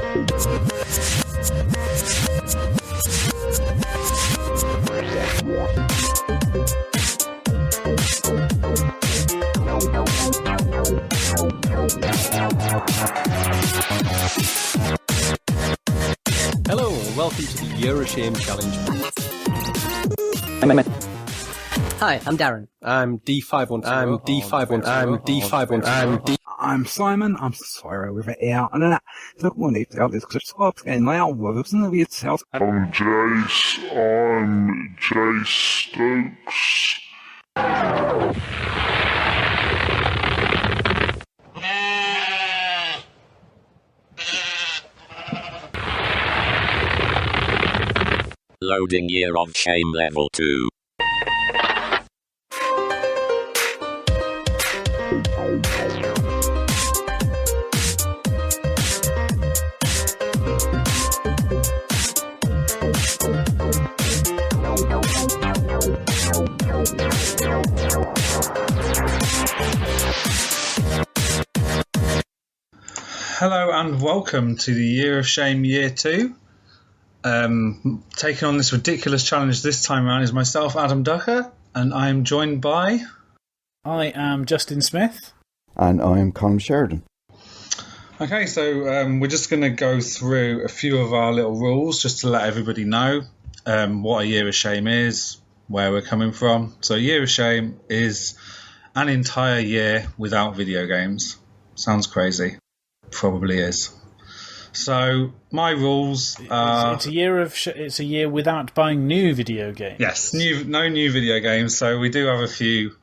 Hello and welcome to the YoS Shame Challenge. Hi, I'm Darren. I'm D512. I'm Simon. I'm sorry with it out. And then look one it out this stop and now was in the itself. I'm Jace Stokes. Loading Year of Shame Level 2. Hello and welcome to the Year of Shame Year 2. Taking on this ridiculous challenge this time around is myself, Adam Ducker, and I am joined by... I am Justin Smith. And I am Colm Sheridan. Okay, so we're just going to go through a few of our little rules just to let everybody know what a Year of Shame is, where we're coming from. So a Year of Shame is an entire year without video games. Sounds crazy. Probably is. So my rules are... It's a year without buying new video games. Yes, no new video games. So we do have a few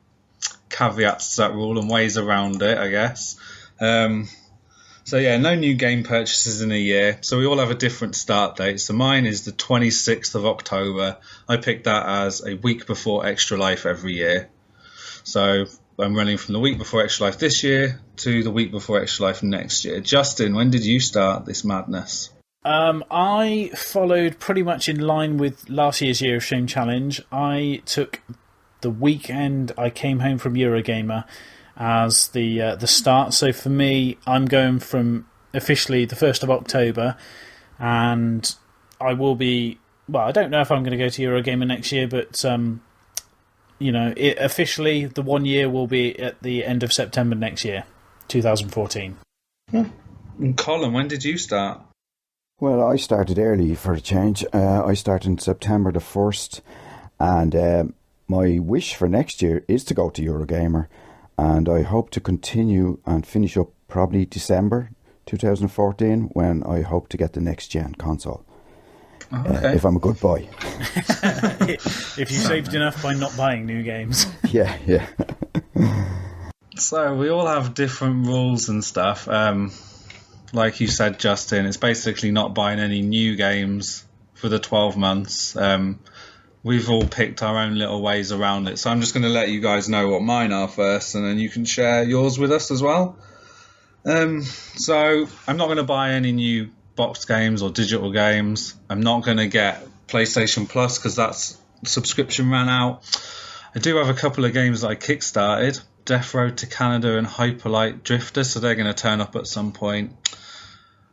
caveats to that rule and ways around it, I guess. So yeah, no new game purchases in a year. So we all have a different start date. So mine is the 26th of October. I picked that as a week before Extra Life every year. So I'm running from the week before Extra Life this year to the week before Extra Life next year. Justin, when did you start this madness? I followed pretty much in line with last year's Year of Shame challenge. I took the weekend I came home from Eurogamer as the start. So for me, I'm going from officially the 1st of October, and I will be... Well, I don't know if I'm going to go to Eurogamer next year, but... officially, the 1 year will be at the end of September next year, 2014. And Colin, when did you start? Well, I started early for a change. I started in September the 1st, and my wish for next year is to go to Eurogamer, and I hope to continue and finish up probably December 2014, when I hope to get the next-gen console. Okay. If I'm a good boy. If you saved enough by not buying new games. Yeah. So we all have different rules and stuff. Like you said, Justin, it's basically not buying any new games for the 12 months. We've all picked our own little ways around it. So I'm just going to let you guys know what mine are first, and then you can share yours with us as well. So I'm not going to buy any new box games or digital games. I'm not going to get PlayStation Plus because that's subscription ran out. I do have a couple of games that I kickstarted, Death Road to Canada and Hyperlight Drifter, so they're going to turn up at some point.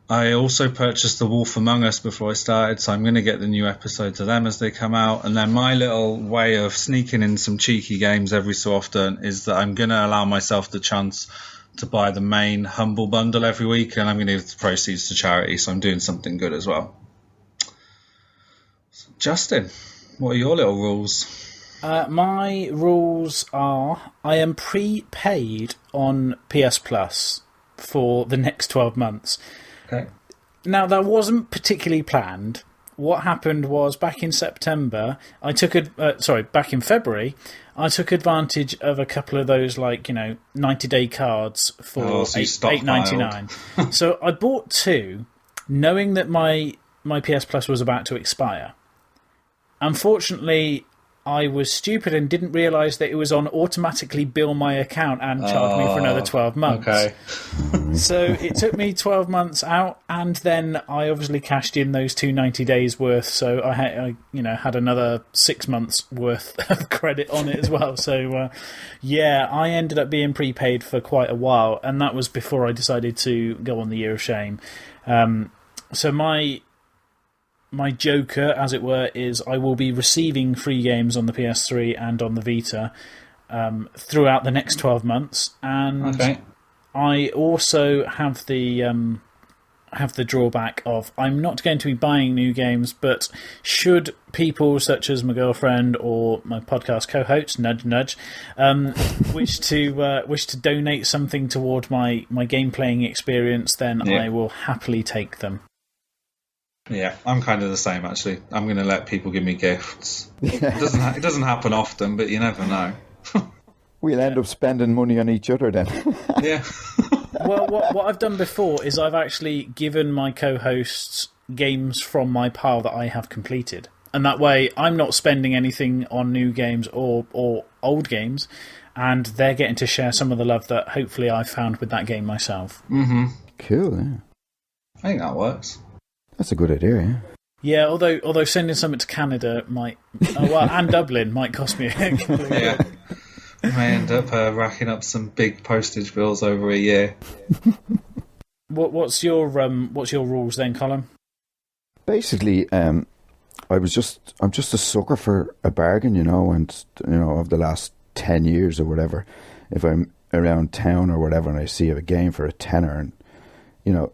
I also purchased The Wolf Among Us before I started, so I'm going to get the new episodes of them as they come out. And then my little way of sneaking in some cheeky games every so often is that I'm going to allow myself the chance to buy the main Humble Bundle every week, and I'm going to give the proceeds to charity, so I'm doing something good as well. So, Justin, what are your little rules? My rules are I am prepaid on PS Plus for the next 12 months. Okay. Now, that wasn't particularly planned. What happened was back in September, back in February, I took advantage of a couple of those 90-day cards for $8.99. So I bought two, knowing that my PS Plus was about to expire. Unfortunately, I was stupid and didn't realise that it was on automatically bill my account and charge me for another 12 months. Okay. So it took me 12 months out, and then I obviously cashed in those 290 days worth, so I had another 6 months worth of credit on it as well. So I ended up being prepaid for quite a while, and that was before I decided to go on the Year of Shame. So my joker, as it were, is I will be receiving free games on the PS3 and on the Vita throughout the next 12 months, and Okay. I also have the drawback of I'm not going to be buying new games, but should people such as my girlfriend or my podcast co-host, nudge nudge, wish to donate something toward my game playing experience, then I will happily take them. Yeah, I'm kind of the same actually. I'm going to let people give me gifts. It doesn't happen often, but you never know. We'll end up spending money on each other then. Yeah. Well, what I've done before is I've actually given my co-hosts games from my pile that I have completed. And that way I'm not spending anything on new games or old games, and they're getting to share some of the love that hopefully I found with that game myself. Mm-hmm. Cool, yeah. I think that works. That's a good idea, yeah. Yeah, although sending something to Canada might... and Dublin might cost me a Yeah. You may end up racking up some big postage bills over a year. What's your rules then, Colm? Basically, I'm just a sucker for a bargain, and of the last 10 years or whatever, if I'm around town or whatever and I see a game for a tenner, and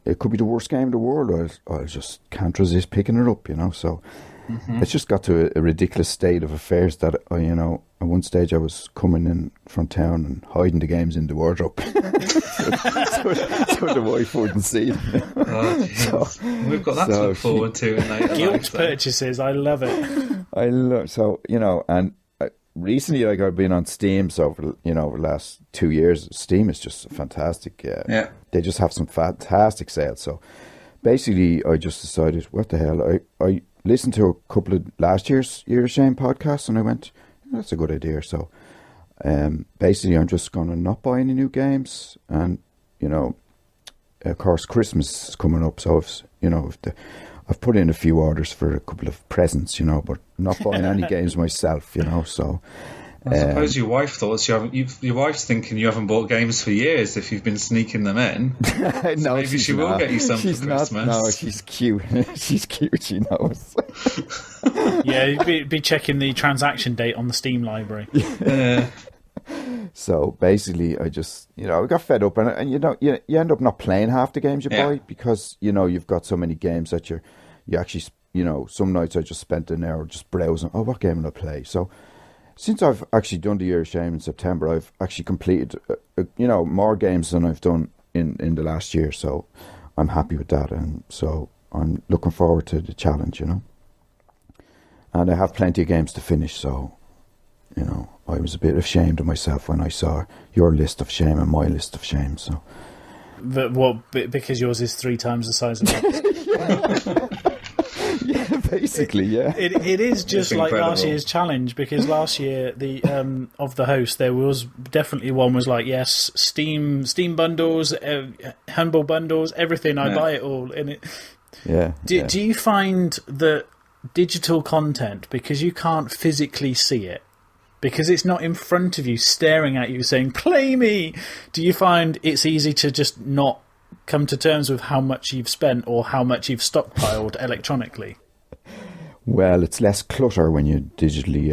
it could be the worst game in the world, I just can't resist picking it up, so it's just got to a ridiculous state of affairs that at one stage I was coming in from town and hiding the games in the wardrobe so the wife wouldn't see them. We've got that to look forward to in later Guilt life, purchases, I love it. And recently I've been on Steam, so over the last 2 years, Steam is just fantastic. Yeah. They just have some fantastic sales. So basically I just decided, what the hell, I listened to a couple of last year's Year of Shame podcasts, and I went, that's a good idea. So basically I'm just going to not buy any new games, and of course Christmas is coming up, so I've put in a few orders for a couple of presents, but not buying any games myself, so I suppose your wife thought your wife's thinking you haven't bought games for years if you've been sneaking them in. So no, maybe she will get you some for Christmas. No, she's cute. She's cute, she knows. Yeah, you'd be checking the transaction date on the Steam library. So basically, I just, I got fed up, and you end up not playing half the games you buy, because you've got so many games that you actually, some nights I just spent an hour just browsing. Oh, what game will I play? So since I've actually done the Year of Shame in September, I've actually completed, more games than I've done in the last year. So I'm happy with that, and so I'm looking forward to the challenge, And I have plenty of games to finish, so, I was a bit ashamed of myself when I saw your list of shame and my list of shame. So, because yours is 3 times the size of mine. Yeah, basically, yeah. It is just like last year's challenge, because last year the of the host there was definitely one was like, yes, Steam bundles, humble bundles, everything. I buy it all in it. Yeah. Do you find that digital content, because you can't physically see it, because it's not in front of you staring at you saying play me, do you find it's easy to just not come to terms with how much you've spent or how much you've stockpiled electronically? Well, it's less clutter when you digitally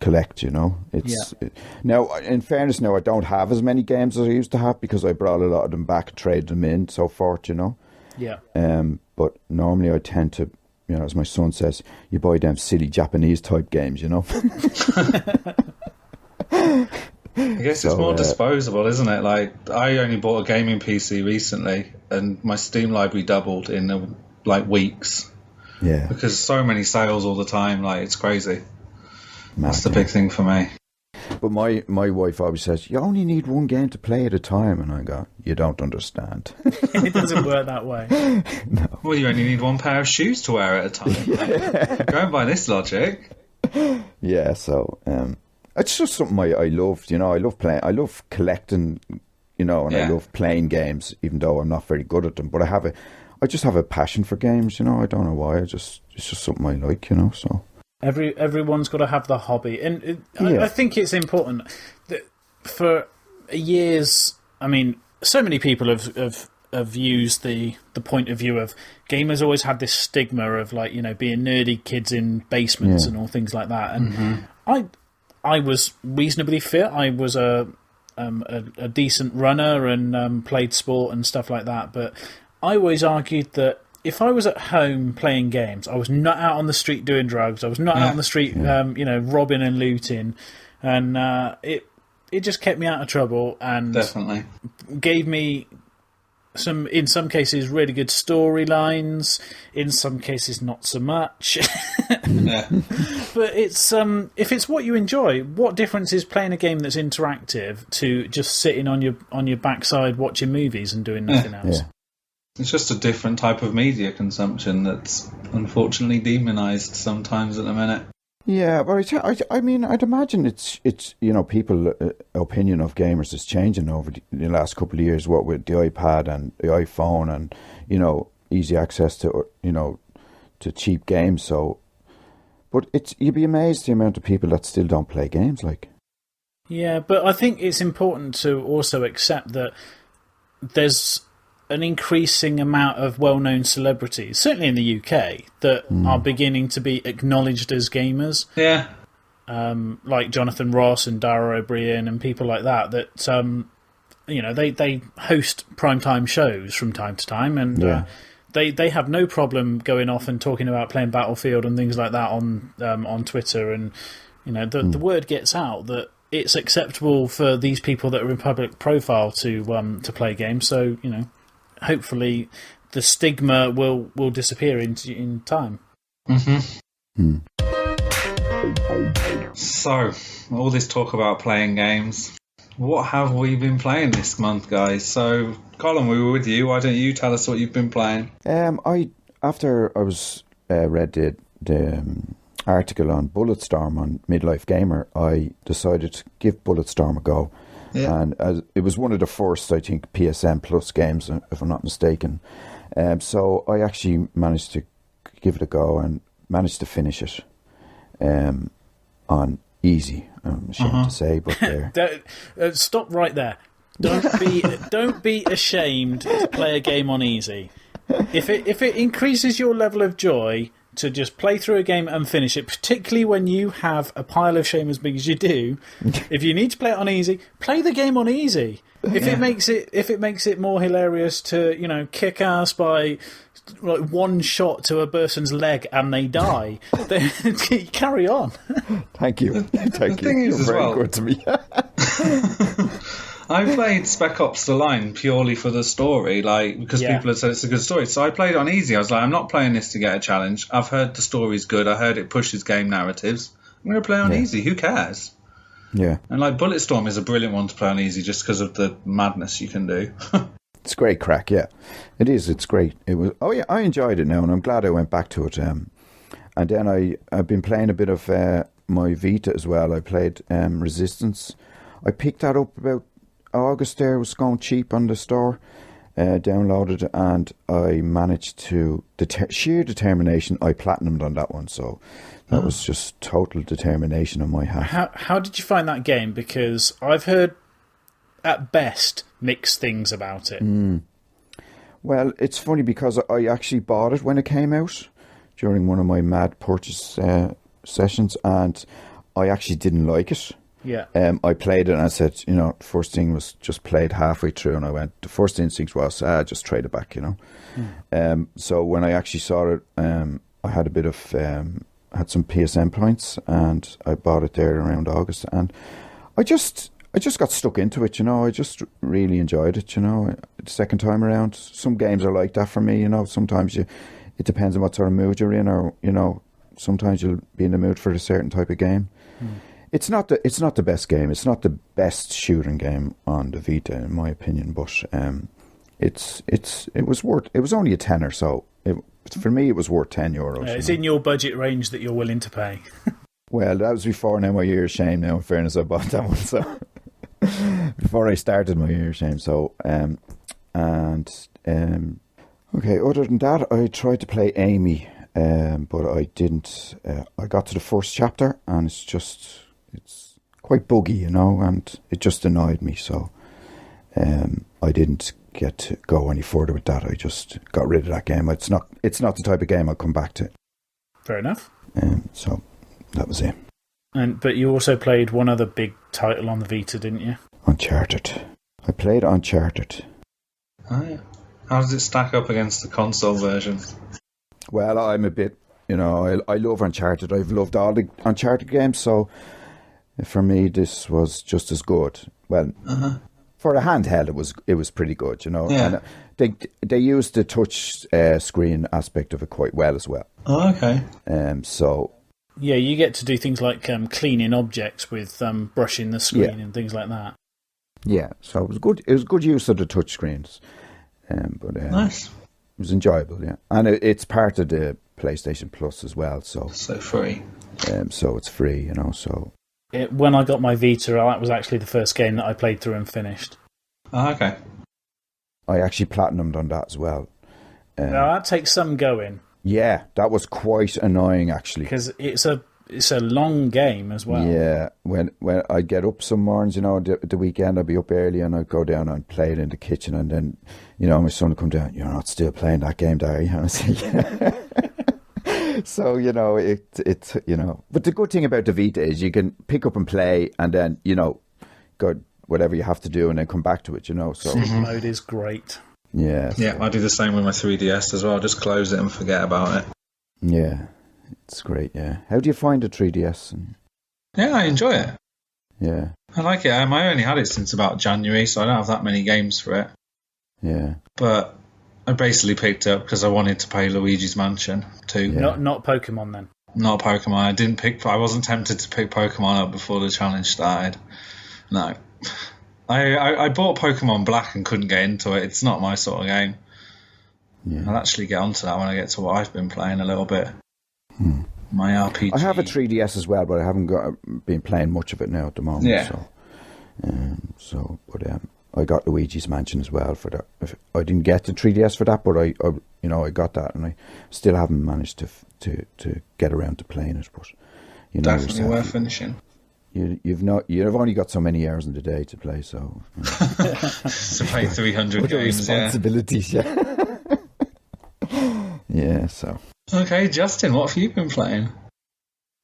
collect, Now, in fairness, I don't have as many games as I used to have, because I brought a lot of them back, traded them in, so forth, Yeah. But normally I tend to, as my son says, you buy them silly Japanese type games, I guess it's more disposable, isn't it? Like, I only bought a gaming PC recently, and my Steam library doubled in weeks. Yeah. Because so many sales all the time, it's crazy. Mad, That's the big thing for me. But my wife always says, you only need one game to play at a time, and I go, you don't understand. It doesn't work that way. No. Well, you only need one pair of shoes to wear at a time. Going by this logic. Yeah, so it's just something I loved, I love playing, I love collecting, and I love playing games, even though I'm not very good at them. But I just have a passion for games, I don't know why. It's just something I like, so. Everyone's got to have the hobby, and I think it's important that for years. I mean, so many people have have used the point of view of gamers always had this stigma of like, you know, being nerdy kids in basements and all things like that. And I was reasonably fit. I was a decent runner and played sport and stuff like that. But I always argued that if I was at home playing games, I was not out on the street doing drugs. I was not out on the street, you know, robbing and looting, and it just kept me out of trouble and Definitely gave me in some cases, really good storylines. In some cases, not so much. But it's if it's what you enjoy, what difference is playing a game that's interactive to just sitting on your backside watching movies and doing nothing else? Yeah. It's just a different type of media consumption that's unfortunately demonised sometimes at the minute. Yeah, but I mean, I'd imagine it's you know, people opinion of gamers is changing over the last couple of years. What with the iPad and the iPhone, and you know, easy access to, you know, to cheap games. So, but you'd be amazed the amount of people that still don't play games. Like, yeah, but I think it's important to also accept that there's an increasing amount of well-known celebrities, certainly in the UK, that are beginning to be acknowledged as gamers. Yeah. Like Jonathan Ross and Dara O'Brien and people like that, you know, they host primetime shows from time to time, and they have no problem going off and talking about playing Battlefield and things like that on Twitter, and you know, the word gets out that it's acceptable for these people that are in public profile to play games. So, you know, hopefully the stigma will disappear in time. So, all this talk about playing games, what have we been playing this month, guys? So, Colm, we were with you. Why don't you tell us what you've been playing? After I was read the article on Bulletstorm on Midlife Gamer, I decided to give Bulletstorm a go. Yeah. And it was one of the first, I think, PSN Plus games, if I'm not mistaken. So I actually managed to give it a go and managed to finish it on easy. I'm ashamed to say, but stop right there. Don't be ashamed to play a game on easy. If it increases your level of joy to just play through a game and finish it, particularly when you have a pile of shame as big as you do, if you need to play it on easy, play the game on easy. If it makes it more hilarious to, you know, kick ass by like one shot to a person's leg and they die, then carry on. Thank you. Thank you. You're very good to me. I played Spec Ops The Line purely for the story, like, because people had said it's a good story. So I played it on easy. I was like, I'm not playing this to get a challenge. I've heard the story's good. I heard it pushes game narratives. I'm going to play on easy. Who cares? Yeah. And like Bulletstorm is a brilliant one to play on easy just because of the madness you can do. It's great crack, yeah. It is. It's great. It was. Oh yeah, I enjoyed it now, and I'm glad I went back to it. And then I've been playing a bit of my Vita as well. I played Resistance. I picked that up about August there. It was going cheap on the store. Downloaded it, and I managed to sheer determination. I platinumed on that one, so that was just total determination on my half. How did you find that game? Because I've heard at best mixed things about it. Well, it's funny because I actually bought it when it came out during one of my mad purchase sessions, and I actually didn't like it. Yeah. I played it and I said, you know, first thing was just played halfway through, and I went, the first instinct was, just trade it back, you know. So when I actually saw it, I had a bit of, had some PSN points, and I bought it there around August, and I just got stuck into it, you know. I just really enjoyed it, you know. The second time around, some games are like that for me, you know. Sometimes it depends on what sort of mood you're in, or, you know, sometimes you'll be in the mood for a certain type of game. It's not the best game. It's not the best shooting game on the Vita, in my opinion. But it was only a tenner, so for me it was worth €10. It's in your budget range that you're willing to pay. Well, that was before now my year of shame. Now, in fairness, I bought that one. So before I started my year of shame. So okay. Other than that, I tried to play Amy, but I didn't. I got to the first chapter, and it's quite buggy, you know, and it just annoyed me. So I didn't get to go any further with that. I just got rid of that game. It's not the type of game I'll come back to. Fair enough. So that was it. But you also played one other big title on the Vita, didn't you? Uncharted. I played Uncharted. Oh, yeah. How does it stack up against the console version? Well, I'm a bit, I love Uncharted. I've loved all the Uncharted games, so for me this was just as good. Well, for a handheld, it was pretty good, Yeah. And they used the touch screen aspect of it quite well as well. Oh, okay. So yeah, you get to do things like cleaning objects with brushing the screen and things like that. yeah, so it was good. It was good use of the touch screens, but Nice. it was enjoyable. Yeah, and it's part of the PlayStation Plus as well. So free. so it's free, So When I got my Vita, that was actually the first game that I played through and finished. Oh, okay. I actually platinumed on that as well. Now that takes some going Yeah, that was quite annoying actually. because it's a long game as well. Yeah, when I get up some mornings, the weekend I'd be up early and I'd go down and play it in the kitchen, and then, my son would come down. You're not still playing that game, Darry? And I say, yeah. So it's But the good thing about the Vita is you can pick up and play, and then go whatever you have to do, and then come back to it. So Sleep mode is great. yeah, Yeah, I do the same with my 3DS as well. Just close it and forget about it. yeah, it's great. Yeah, how do you find the 3DS? Yeah, I enjoy it. Yeah, I like it. I only had it since about January, so I don't have that many games for it. yeah. But I basically picked it up because I wanted to play Luigi's Mansion 2. Yeah. Not Pokemon then. Not Pokemon. I wasn't tempted to pick Pokemon up before the challenge started. No. I bought Pokemon Black and couldn't get into it. It's not my sort of game. Yeah. I'll actually get onto that when I get to what I've been playing a little bit. My RPG. I have a 3DS as well, but I haven't been playing much of it now at the moment. Yeah. But I got Luigi's Mansion as well for that. I didn't get the 3DS for that, but I got that, and I still haven't managed to get around to playing it. But Definitely worth finishing. You've only got so many hours in the day to play, so To play 300 other games, yeah. responsibilities, yeah. Yeah, so Okay, Justin, what have you been playing?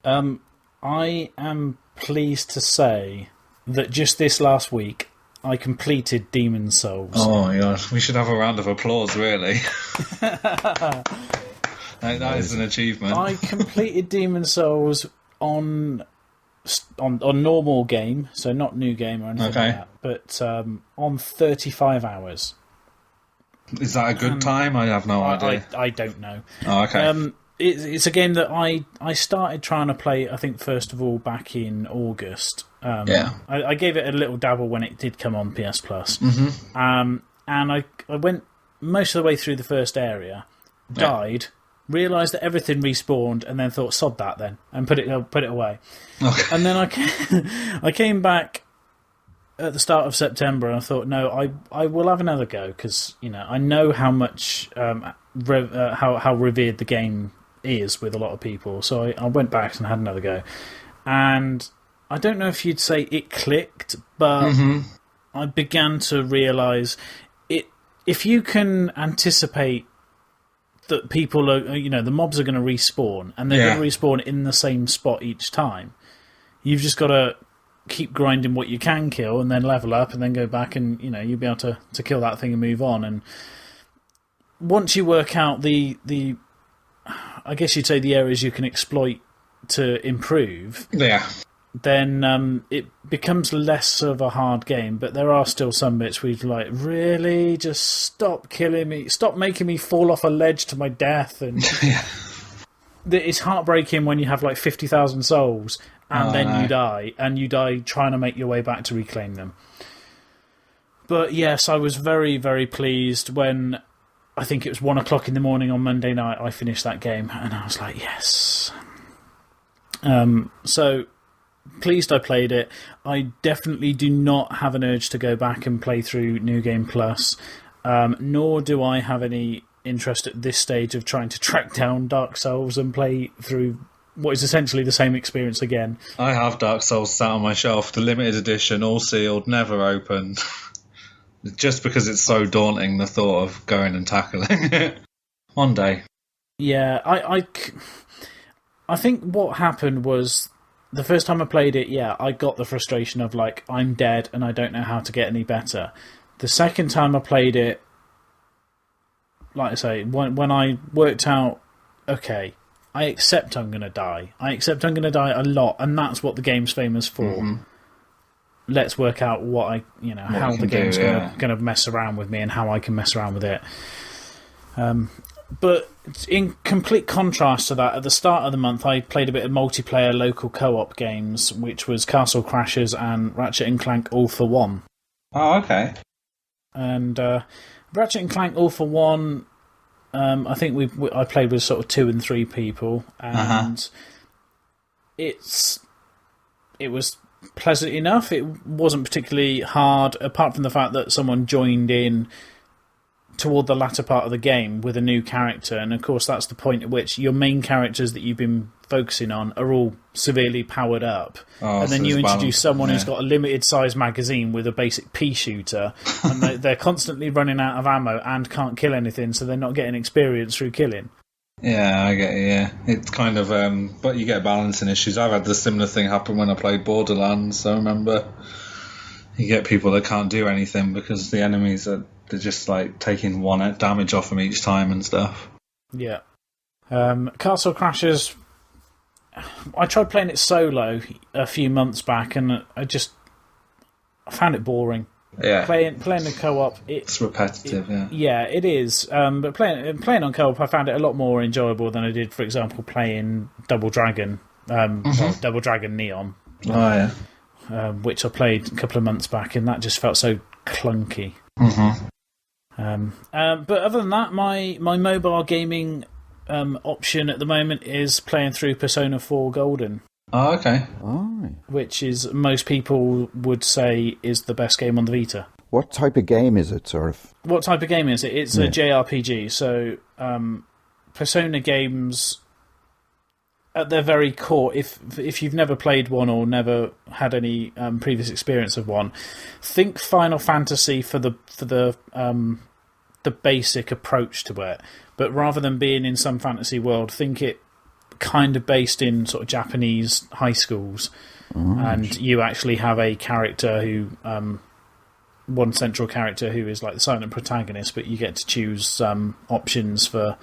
I am pleased to say that just this last week I completed Demon's Souls. Oh my gosh, we should have a round of applause, really. That is an achievement. I completed Demon's Souls on normal game, so not new game or anything like that, but on 35 hours. Is that a good time? I have no idea. I don't know. Oh, okay. It's a game that I started trying to play, I think, first of all, back in August. Yeah. I gave it a little dabble when it did come on PS Plus. Mm-hmm. And I went most of the way through the first area, died, realised that everything respawned, and then thought, sod that then, and put it away. Okay. And then I came back at the start of September, and I thought, no, I will have another go, because I know how much how revered the game is with a lot of people. So I went back and had another go, and I don't know if you'd say it clicked, but I began to realise it. If you can anticipate that people are, the mobs are going to respawn, and they're going to respawn in the same spot each time, you've just got to keep grinding what you can kill, and then level up, and then go back, and you'll be able to kill that thing and move on. And once you work out the I guess you'd say the areas you can exploit to improve, then it becomes less of a hard game. But there are still some bits where you're like, really, just stop killing me, stop making me fall off a ledge to my death. And it's heartbreaking when you have like 50,000 souls and then you die trying to make your way back to reclaim them. But yes, I was very, very pleased when I think it was 1 o'clock in the morning on Monday night I finished that game, and I was like, yes. So pleased I played it. I definitely do not have an urge to go back and play through New Game Plus, nor do I have any interest at this stage of trying to track down Dark Souls and play through what is essentially the same experience again. I have Dark Souls sat on my shelf, the limited edition, all sealed, never opened. just because it's so daunting, the thought of going and tackling it. One day. Yeah, I think what happened was the first time I played it, I got the frustration of like, I'm dead and I don't know how to get any better. The second time I played it, like I say, when I worked out, okay, I accept I'm going to die. I accept I'm going to die a lot, and that's what the game's famous for. Mm-hmm. Let's work out how the game's going to mess around with me and how I can mess around with it. But in complete contrast to that, at the start of the month, I played a bit of multiplayer local co-op games, which was Castle Crashers and Ratchet and Clank All for One. Oh, okay. And Ratchet and Clank All for One, I think I played with sort of 2 and 3 people, and it was pleasant enough. It wasn't particularly hard, apart from the fact that someone joined in toward the latter part of the game with a new character, and of course that's the point at which your main characters that you've been focusing on are all severely powered up, and then you introduce someone who's got a limited size magazine with a basic pea shooter, and they're constantly running out of ammo and can't kill anything, so they're not getting experience through killing. Yeah, I get it, yeah. It's kind of, but you get balancing issues. I've had the similar thing happen when I played Borderlands, I remember. You get people that can't do anything because the enemies they're just like taking 1 damage off them each time and stuff. Yeah. Castle Crashers, I tried playing it solo a few months back, and I found it boring. Yeah. Playing the co-op, it's repetitive. Yeah, it is. But playing on co-op, I found it a lot more enjoyable than I did, for example, playing Double Dragon, Double Dragon Neon. Oh yeah. Which I played a couple of months back, and that just felt so clunky. Mm-hmm. But other than that, my mobile gaming option at the moment is playing through Persona 4 Golden. Oh, okay. Which is, most people would say, is the best game on the Vita. What type of game is it, sort of? What type of game is it? It's a JRPG, so Persona games, at their very core, if you've never played one or never had any previous experience of one, think Final Fantasy for the basic approach to it. But rather than being in some fantasy world, think it kind of based in sort of Japanese high schools, and you actually have a character who, one central character who is like the silent protagonist, but you get to choose options for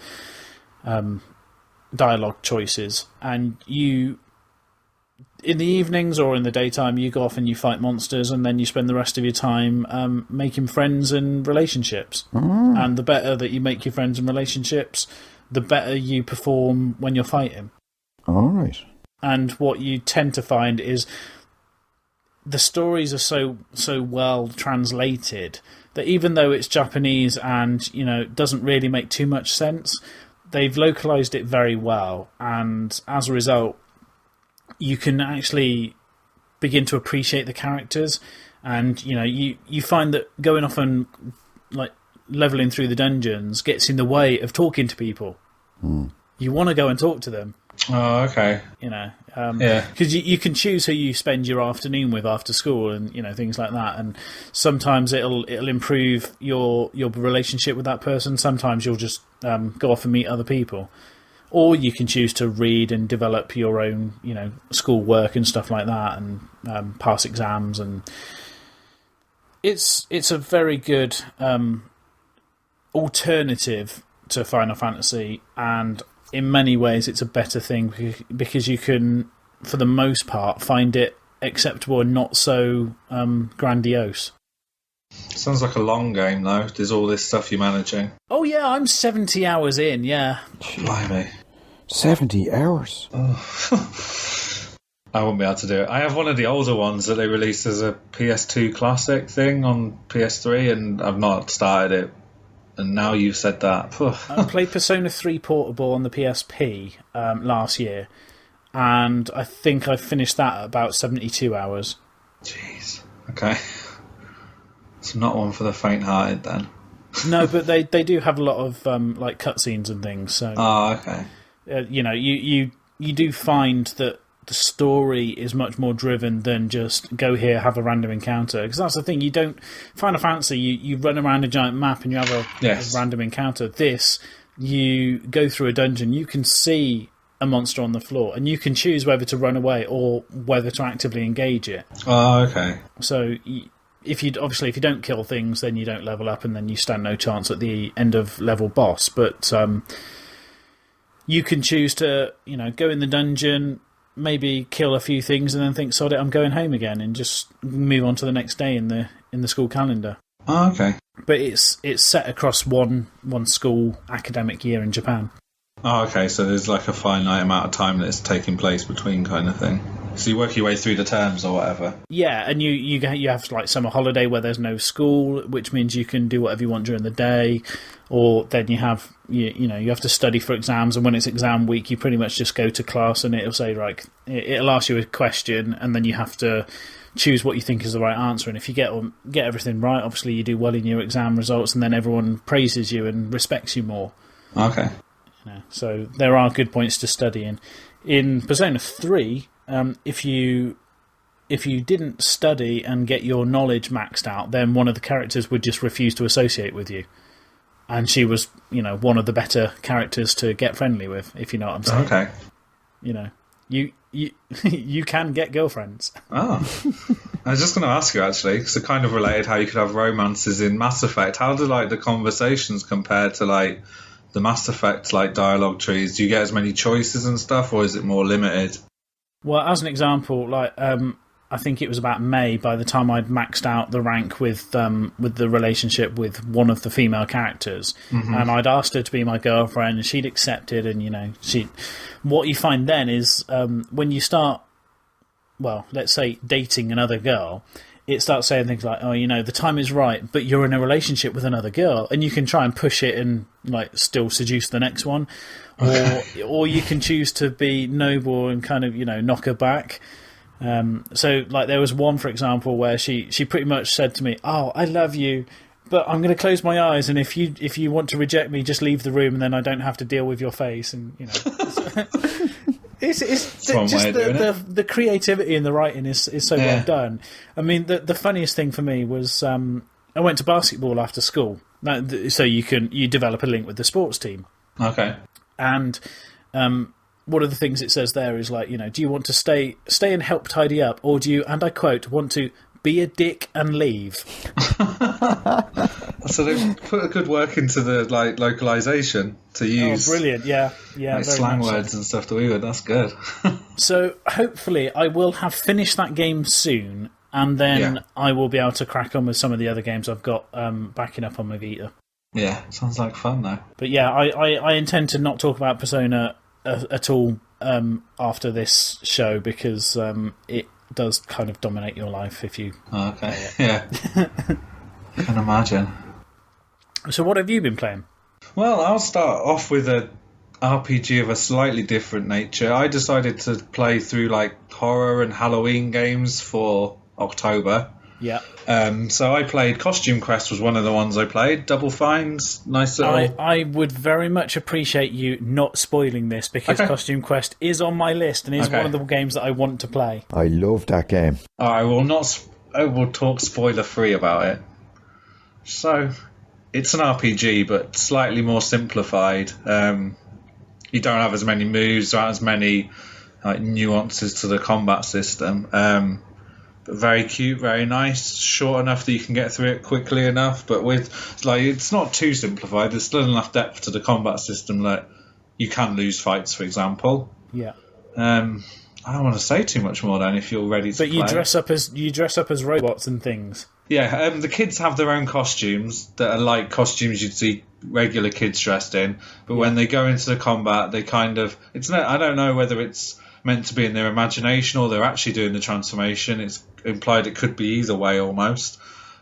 dialogue choices, and you, in the evenings or in the daytime, you go off and you fight monsters, and then you spend the rest of your time making friends and relationships. And the better that you make your friends and relationships, the better you perform when you're fighting. All right. And what you tend to find is the stories are so well translated that even though it's Japanese and it doesn't really make too much sense, they've localized it very well, and as a result, you can actually begin to appreciate the characters, and you find that going off and like leveling through the dungeons gets in the way of talking to people. You want to go and talk to them. Oh, okay. Because you can choose who you spend your afternoon with after school, and things like that. And sometimes it'll improve your relationship with that person. Sometimes you'll just go off and meet other people, or you can choose to read and develop your own school work and stuff like that, and pass exams. And it's a very good alternative to Final Fantasy, and in many ways it's a better thing because you can, for the most part, find it acceptable and not so grandiose. Sounds like a long game though. There's all this stuff you're managing. Oh yeah, I'm 70 hours in, yeah. Blimey. 70 hours? Oh. I wouldn't be able to do it. I have one of the older ones that they released as a PS2 classic thing on PS3, and I've not started it. And now you've said that. I played Persona 3 Portable on the PSP last year, and I think I finished that at about 72 hours. Jeez. Okay. It's not one for the faint-hearted then. No, but they do have a lot of like cutscenes and things. So. Oh, okay. You do find that the story is much more driven than just go here, have a random encounter. Because that's the thing, Final Fantasy, you run around a giant map and you have a random encounter. This, you go through a dungeon, you can see a monster on the floor, and you can choose whether to run away or whether to actively engage it. Oh, okay. So if you don't kill things, then you don't level up, and then you stand no chance at the end of level boss. But you can choose to, go in the dungeon, maybe kill a few things, and then think, sod it, I'm going home again, and just move on to the next day in the school calendar. Oh, okay. But it's set across one school academic year in Japan. Oh, okay. So there's like a finite amount of time that it's taking place between, kind of thing. So you work your way through the terms or whatever. Yeah, and you have like summer holiday where there's no school, which means you can do whatever you want during the day. Or then you have you have to study for exams, and when it's exam week, you pretty much just go to class, and it'll say it'll ask you a question, and then you have to choose what you think is the right answer. And if you get everything right, obviously you do well in your exam results, and then everyone praises you and respects you more. Okay. So there are good points to study in. In Persona 3, if you didn't study and get your knowledge maxed out, then one of the characters would just refuse to associate with you. And she was, one of the better characters to get friendly with, if you know what I'm saying. Okay. You can get girlfriends. Oh. I was just going to ask you, actually, because it kind of related how you could have romances in Mass Effect. How do, the conversations compare to, the Mass Effect, dialogue trees? Do you get as many choices and stuff, or is it more limited? Well, as an example, I think it was about May by the time I'd maxed out the rank with the relationship with one of the female characters, and I'd asked her to be my girlfriend, and she'd accepted. And what you find then is when you start, well, let's say dating another girl, it starts saying things like, "Oh, the time is right, but you're in a relationship with another girl," and you can try and push it and still seduce the next one, or you can choose to be noble and kind of knock her back. So there was one, for example, where she pretty much said to me, "Oh, I love you, but I'm going to close my eyes, and if you want to reject me, just leave the room, and then I don't have to deal with your face." And it's just the creativity in the writing is so well done. I mean, the funniest thing for me was I went to basketball after school, so you develop a link with the sports team. Okay. And one of the things it says there is do you want to stay and help tidy up, or do you, and I quote, want to be a dick and leave? So they've put a good work into the localization to use. Oh, brilliant! Yeah, slang words and stuff that we would. That's good. So hopefully I will have finished that game soon, and then I will be able to crack on with some of the other games I've got backing up on my Vita. Yeah, sounds like fun though. But yeah, I intend to not talk about Persona at all after this show, because it does kind of dominate your life if you... Oh, okay, yeah. Can imagine. So what have you been playing? Well, I'll start off with a RPG of a slightly different nature. I decided to play through horror and Halloween games for October. Yeah. So I played Costume Quest was one of the ones I played. Double Fines, nice little... I would very much appreciate you not spoiling this, because Costume Quest is on my list and is one of the games that I want to play. I love that game. I will talk spoiler free about it. So it's an RPG, but slightly more simplified. You don't have as many moves, there aren't as many nuances to the combat system. But very cute, very nice, short enough that you can get through it quickly enough, but with it's not too simplified. There's still enough depth to the combat system that you can lose fights, for example. Yeah. I don't want to say too much more then if you're ready to play. But you dress up as robots and things. Yeah, the kids have their own costumes that are like costumes you'd see regular kids dressed in, but when they go into the combat, they kind of I don't know whether it's meant to be in their imagination or they're actually doing the transformation. It's implied it could be either way almost.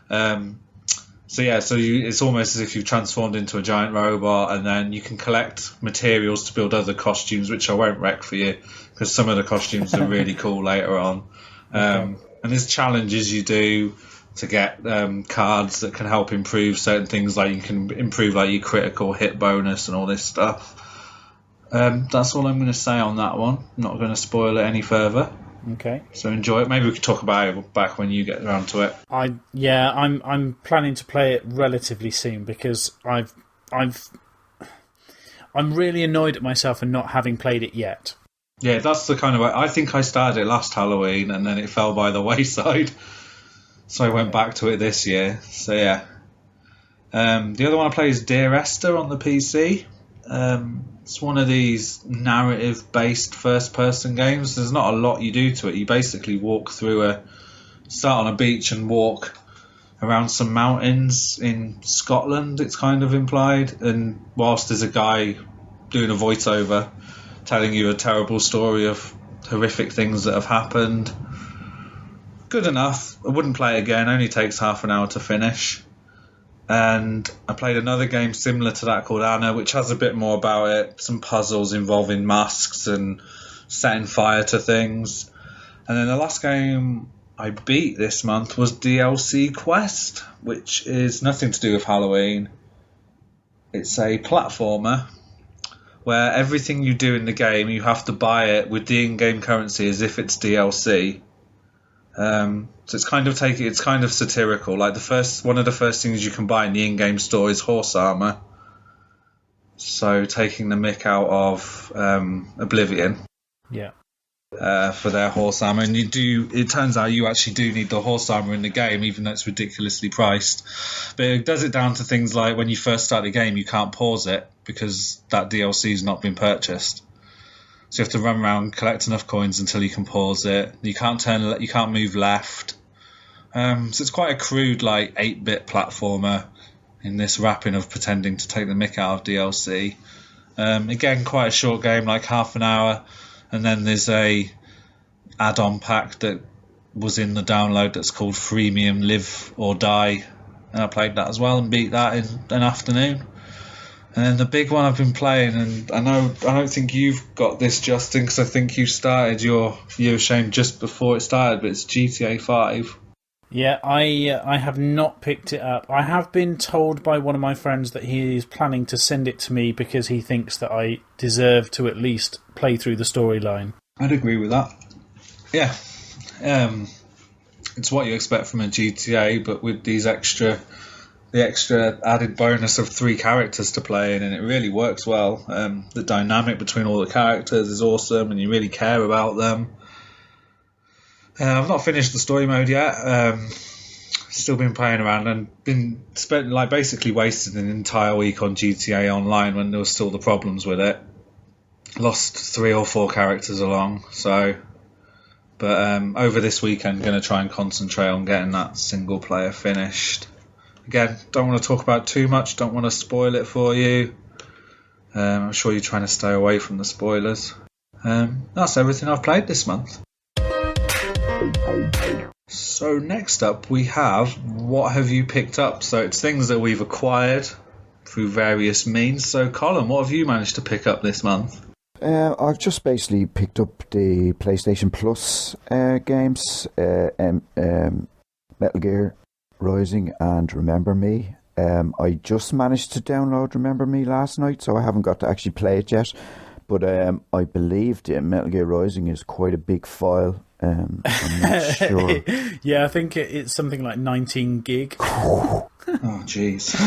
It's almost as if you've transformed into a giant robot, and then you can collect materials to build other costumes, which I won't wreck for you because some of the costumes are really cool later on. And there's challenges you do to get cards that can help improve certain things, like you can improve your critical hit bonus and all this stuff. That's all I'm going to say on that one. I'm not going to spoil it any further. Okay. So enjoy it. Maybe we could talk about it back when you get around to it. I'm planning to play it relatively soon because I'm really annoyed at myself for not having played it yet. Yeah, that's the kind of... I think I started it last Halloween and then it fell by the wayside. So I went back to it this year. So yeah. The other one I play is Dear Esther on the PC. It's one of these narrative-based first-person games. There's not a lot you do to it. You basically start on a beach and walk around some mountains in Scotland, it's kind of implied. And whilst there's a guy doing a voiceover telling you a terrible story of horrific things that have happened. Good enough. I wouldn't play it again. Only takes half an hour to finish. And I played another game similar to that called Anna, which has a bit more about it. Some puzzles involving masks and setting fire to things. And then the last game I beat this month was DLC Quest, which is nothing to do with Halloween. It's a platformer where everything you do in the game, you have to buy it with the in-game currency as if it's DLC. So it's kind of satirical. Like one of the first things you can buy in the in-game store is horse armor. So taking the mick out of Oblivion. Yeah. For their horse armor, and it turns out you actually do need the horse armor in the game, even though it's ridiculously priced. But it does it down to things like when you first start the game, you can't pause it because that DLC has not been purchased. So you have to run around, collect enough coins until you can pause it. You can't move left. So it's quite a crude, like 8-bit platformer in this wrapping of pretending to take the mick out of DLC. Again, quite a short game, like half an hour. And then there's a add-on pack that was in the download that's called Freemium Live or Die. And I played that as well and beat that in an afternoon. And then the big one I've been playing, and I don't think you've got this, Justin, because I think you started your Year of Shame just before it started, but it's GTA 5. Yeah, I have not picked it up. I have been told by one of my friends that he is planning to send it to me because he thinks that I deserve to at least play through the storyline. I'd agree with that. Yeah. It's what you expect from a GTA, but with the extra added bonus of 3 characters to play in, and it really works well. The dynamic between all the characters is awesome, and you really care about them. I've not finished the story mode yet. Still been playing around and basically wasted an entire week on GTA Online when there was still the problems with it. Lost 3 or 4 characters along, but over this weekend, going to try and concentrate on getting that single player finished. Again, don't want to talk about too much. Don't want to spoil it for you. I'm sure you're trying to stay away from the spoilers. That's everything I've played this month. So next up we have What Have You Picked Up? So it's things that we've acquired through various means. So Colm, what have you managed to pick up this month? I've just basically picked up the PlayStation Plus games, Metal Gear Rising and Remember Me. I just managed to download Remember Me last night, so I haven't got to actually play it yet. But I believe the Metal Gear Rising is quite a big file. I'm not sure. Yeah, I think it's something like 19 gig. Oh, jeez.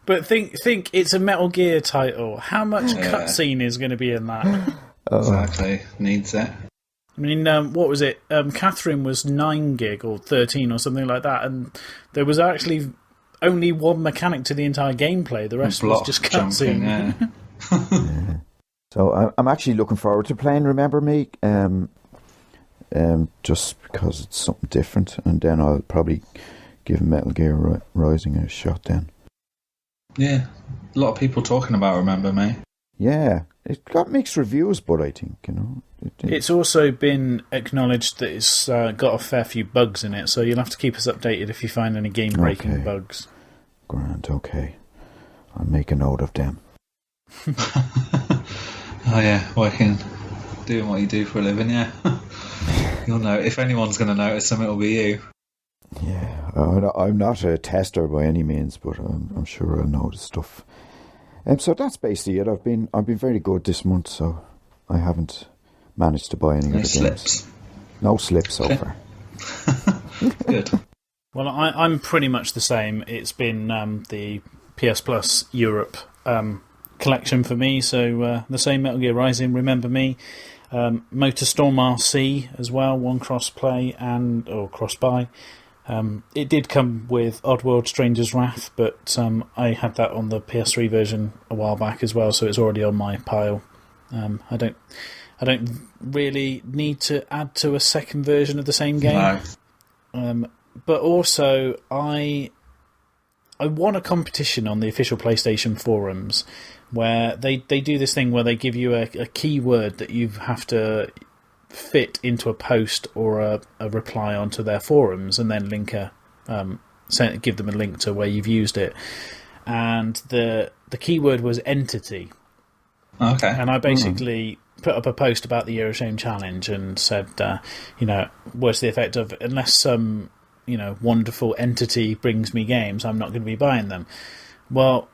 But think it's a Metal Gear title. How much cutscene is going to be in that? Exactly. Needs it. I mean, what was it? Catherine was 9 gig or 13 or something like that, and there was actually only one mechanic to the entire gameplay. The rest was just cutscene. Yeah. So I'm actually looking forward to playing Remember Me, just because it's something different, and then I'll probably give Metal Gear Rising a shot then. Yeah, a lot of people talking about Remember Me. Yeah, it got mixed reviews, but I think, it's also been acknowledged that it's got a fair few bugs in it, so you'll have to keep us updated if you find any game-breaking bugs. Grand, okay. I'll make a note of them. Oh yeah, working, doing what you do for a living, yeah. You'll know. If anyone's going to notice them, it'll be you. Yeah, I'm not a tester by any means, but I'm sure I'll notice stuff So that's basically it. I've been very good this month, so I haven't managed to buy any other slips. games. No slips so far. Good. Well, I'm pretty much the same. It's been the PS Plus Europe collection for me, so the same Metal Gear Rising, Remember Me, MotorStorm RC as well, one cross-play or cross-buy. It did come with Oddworld Stranger's Wrath, but I had that on the PS3 version a while back as well, so it's already on my pile. I don't really need to add to a second version of the same game. No. But also, I won a competition on the official PlayStation forums where they do this thing where they give you a keyword that you have to fit into a post or a reply onto their forums, and then give them a link to where you've used it. And the keyword was entity. Okay. And I basically put up a post about the Year of Shame challenge and said, words to the effect of, unless some wonderful entity brings me games, I'm not going to be buying them. Well,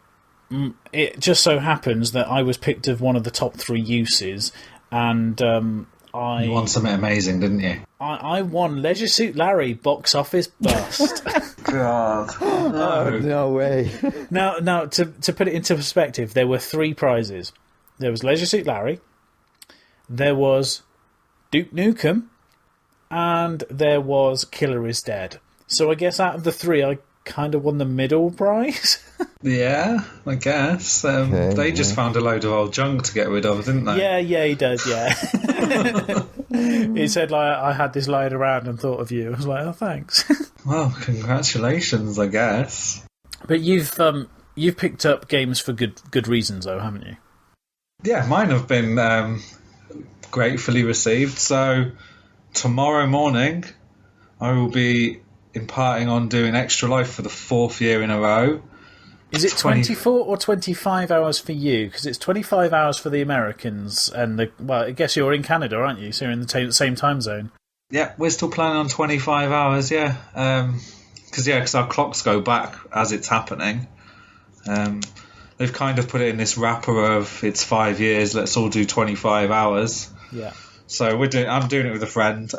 it just so happens that I was picked as one of the top 3 uses, and you won something amazing, didn't you? I won Leisure Suit Larry Box Office Bust. God, no. No way. Now, to put it into perspective, there were 3 prizes. There was Leisure Suit Larry, there was Duke Nukem, and there was Killer is Dead. So I guess out of the 3, I kind of won the middle prize. Yeah, I guess. They just found a load of old junk to get rid of, didn't they? Yeah, he does, yeah. He said, I had this lying around and thought of you. I was like, oh, thanks. Well, congratulations, I guess. But you've picked up games for good reasons, though, haven't you? Yeah, mine have been gratefully received. So tomorrow morning, I will be imparting on doing Extra Life for the 4th year in a row. Is it 24 or 25 hours for you? Because it's 25 hours for the Americans, and I guess you're in Canada, aren't you? So you're in the same time zone. Yeah, we're still planning on 25 hours, yeah. Because our clocks go back as it's happening. They've kind of put it in this wrapper of, it's 5 years, let's all do 25 hours. Yeah. So I'm doing it with a friend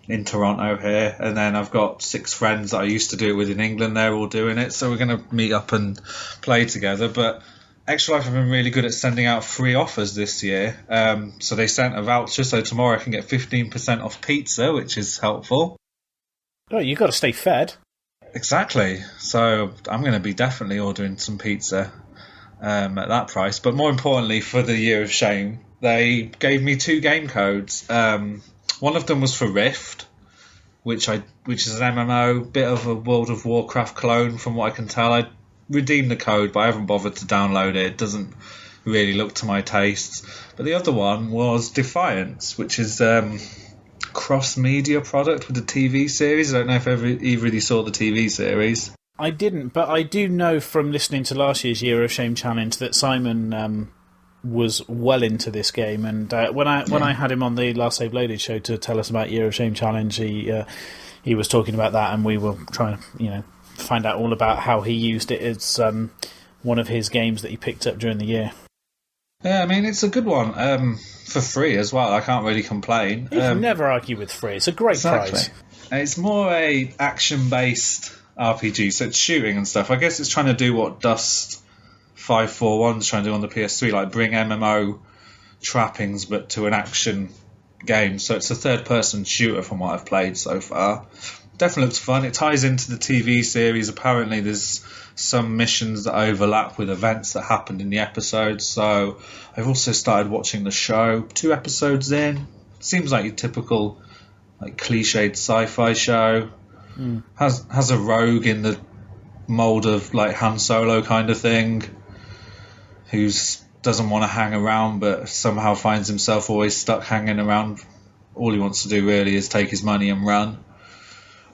in Toronto here, and then I've got 6 friends that I used to do it with in England. They're all doing it, so we're going to meet up and play together. But Extra Life have been really good at sending out free offers this year. So they sent a voucher, so tomorrow I can get 15% off pizza, which is helpful. Oh, you've got to stay fed. Exactly. So I'm going to be definitely ordering some pizza at that price. But more importantly, for the Year of Shame, they gave me 2 game codes. One of them was for Rift, which is an MMO, bit of a World of Warcraft clone from what I can tell. I redeemed the code, but I haven't bothered to download it. It doesn't really look to my tastes. But the other one was Defiance, which is cross-media product with the TV series. I don't know if either of you saw the TV series. I didn't, but I do know from listening to last year's Year of Shame challenge that Simon was well into this game, and when I had him on the Last Save Loaded show to tell us about Year of Shame challenge, he was talking about that, and we were trying to find out all about how he used it as one of his games that he picked up during the year. Yeah, I mean, it's a good one for free as well. I can't really complain. You can never argue with free. It's a great prize. It's more a action-based RPG, so it's shooting and stuff. I guess it's trying to do what Dust 541's trying to do on the PS3, like bring MMO trappings but to an action game. So it's a third-person shooter from what I've played so far. Definitely looks fun. It ties into the TV series. Apparently there's some missions that overlap with events that happened in the episodes. So I've also started watching the show. 2 episodes in. Seems like your typical cliched sci-fi show. Has a rogue in the mold of Han Solo kind of thing, who doesn't want to hang around but somehow finds himself always stuck hanging around. All he wants to do really is take his money and run.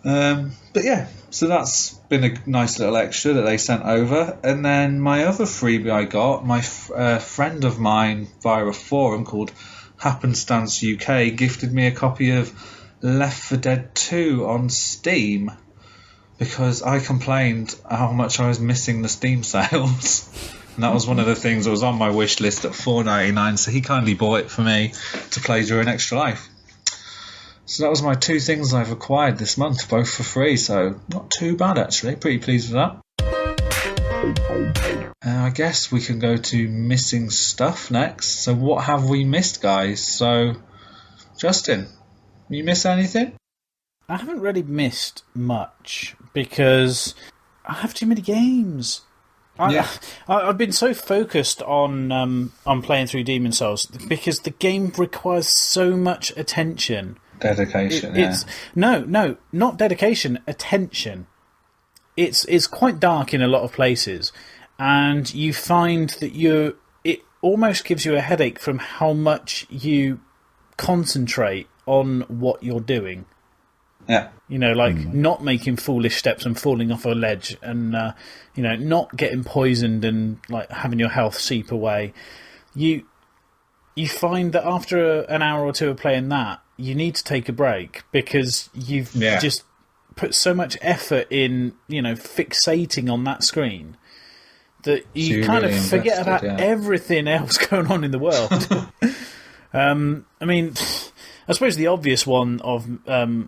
But yeah, so that's been a nice little extra that they sent over. And then my other freebie I got, my friend of mine via a forum called Happenstance UK gifted me a copy of Left 4 Dead 2 on Steam, because I complained how much I was missing the Steam sales. and that was one of the things that was on my wish list at $4.99. So he kindly bought it for me to play during Extra Life. So that was my 2 things I've acquired this month, both for free. So not too bad actually. Pretty pleased with that. I guess we can go to missing stuff next. So what have we missed, guys? So, Justin, you miss anything? I haven't really missed much because I have too many games. I've been so focused on playing through Demon Souls because the game requires so much attention. Dedication. No, not dedication. Attention. It's quite dark in a lot of places, and you find that it almost gives you a headache from how much you concentrate on what you're doing. Yeah. Not making foolish steps and falling off a ledge, and not getting poisoned and having your health seep away. You find that after an hour or two of playing that, you need to take a break because you've just put so much effort in, fixating on that screen that you kind of forget about everything else going on in the world. I suppose the obvious one of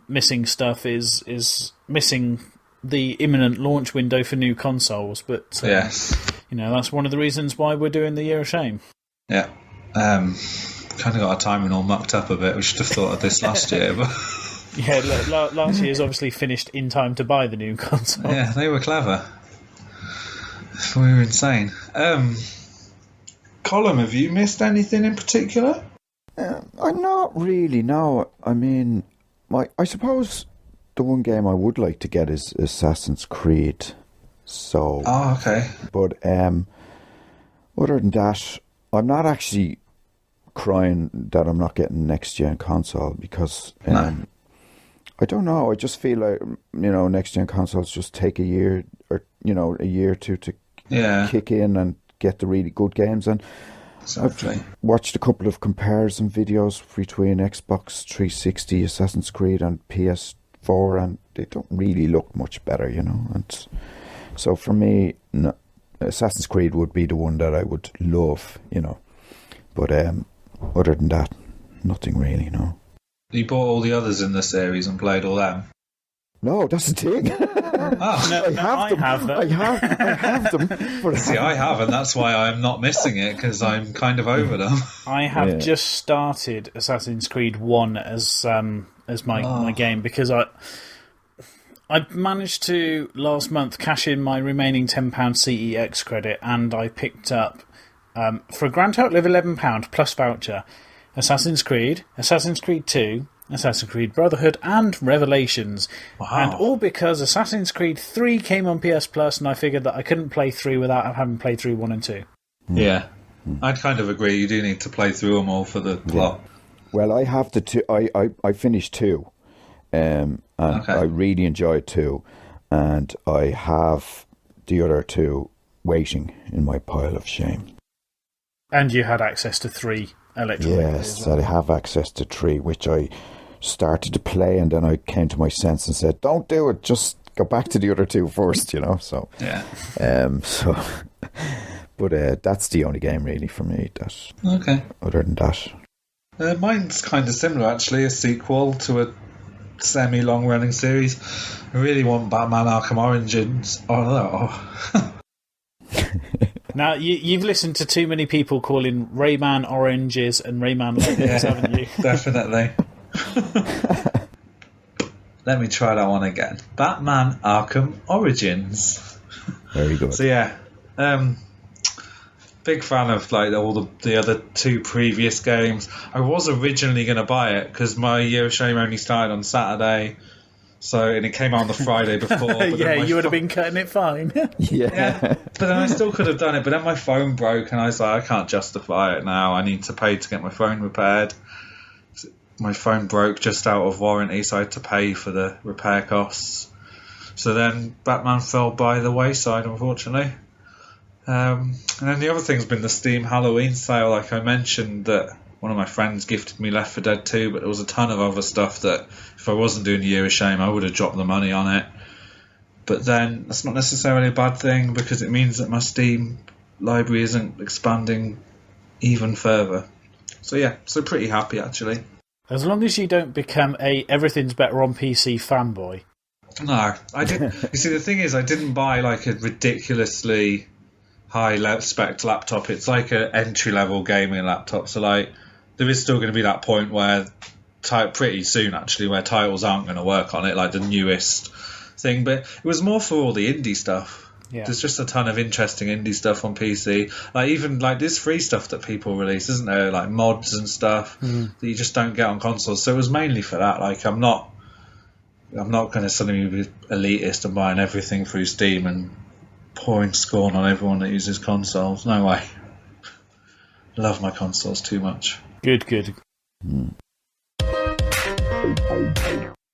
missing stuff is missing the imminent launch window for new consoles, but yes, that's one of the reasons why we're doing the Year of Shame. Yeah, kind of got our timing all mucked up a bit. We should have thought of this last year, but yeah, last year's obviously finished in time to buy the new console. Yeah, they were clever. We were insane. Colm, have you missed anything in particular? I'm not really, no. I suppose the one game I would like to get is Assassin's Creed. So, okay. But other than that, I'm not actually crying that I'm not getting next-gen console because I don't know. I just feel like, next-gen consoles just take a year or, a year or two to kick in and get the really good games. And exactly. I've watched a couple of comparison videos between Xbox 360, Assassin's Creed, and PS4, and they don't really look much better, And so for me, no, Assassin's Creed would be the one that I would love, But other than that, nothing really, no. You bought all the others in the series and played all them? No, that's the thing. I have them. But see, I haven't. That's why I'm not missing it, because I'm kind of over them. I have just started Assassin's Creed 1 as my game, because I managed to last month cash in my remaining £10 CEX credit, and I picked up for a grand total of £11 plus voucher Assassin's Creed 2, Assassin's Creed Brotherhood, and Revelations. Wow. And all because Assassin's Creed 3 came on PS Plus, and I figured that I couldn't play 3 without having played through 1 and 2. Yeah, I'd kind of agree. You do need to play through them all for the plot. Well, I have the 2. I finished 2, and I really enjoyed 2, and I have the other 2 waiting in my pile of shame. And you had access to 3 electronically. Yes, I have access to 3, which I started to play, and then I came to my sense and said, "Don't do it. Just go back to the other 2 first." So yeah. But that's the only game really for me. Okay. Other than that, mine's kind of similar actually. A sequel to a semi-long running series. I really want Batman Arkham Origins. Now, you've listened to too many people calling Rayman Oranges and Rayman Legends, haven't you? Definitely. Let me try that one again. Batman Arkham Origins. Very good. So yeah, big fan of all the other 2 previous games. I was originally going to buy it because my Year of Shame only started on Saturday. And it came out on the Friday before. But you would have been cutting it fine. Yeah. But then I still could have done it. But then my phone broke, and I was like, I can't justify it now. I need to pay to get my phone repaired. My phone broke just out of warranty, so I had to pay for the repair costs. So then Batman fell by the wayside, unfortunately. And then the other thing's been the Steam Halloween sale, like I mentioned, that one of my friends gifted me Left 4 Dead 2, but there was a ton of other stuff that if I wasn't doing Year of Shame, I would have dropped the money on it. But then that's not necessarily a bad thing, because it means that my Steam library isn't expanding even further. So yeah, so pretty happy actually. As long as you don't become a everything's better on PC fanboy. No, I didn't. You see, the thing is, I didn't buy like a ridiculously high spec laptop. It's like an entry level gaming laptop. So like, there is still going to be that point where, pretty soon actually, where titles aren't going to work on it, like the newest thing. But it was more for all the indie stuff. Yeah. There's just a ton of interesting indie stuff on PC. Like even like there's free stuff that people release, isn't there? Like mods and stuff that you just don't get on consoles. So it was mainly for that. Like I'm not going to suddenly be elitist and buying everything through Steam and pouring scorn on everyone that uses consoles. No way. Love my consoles too much. Good.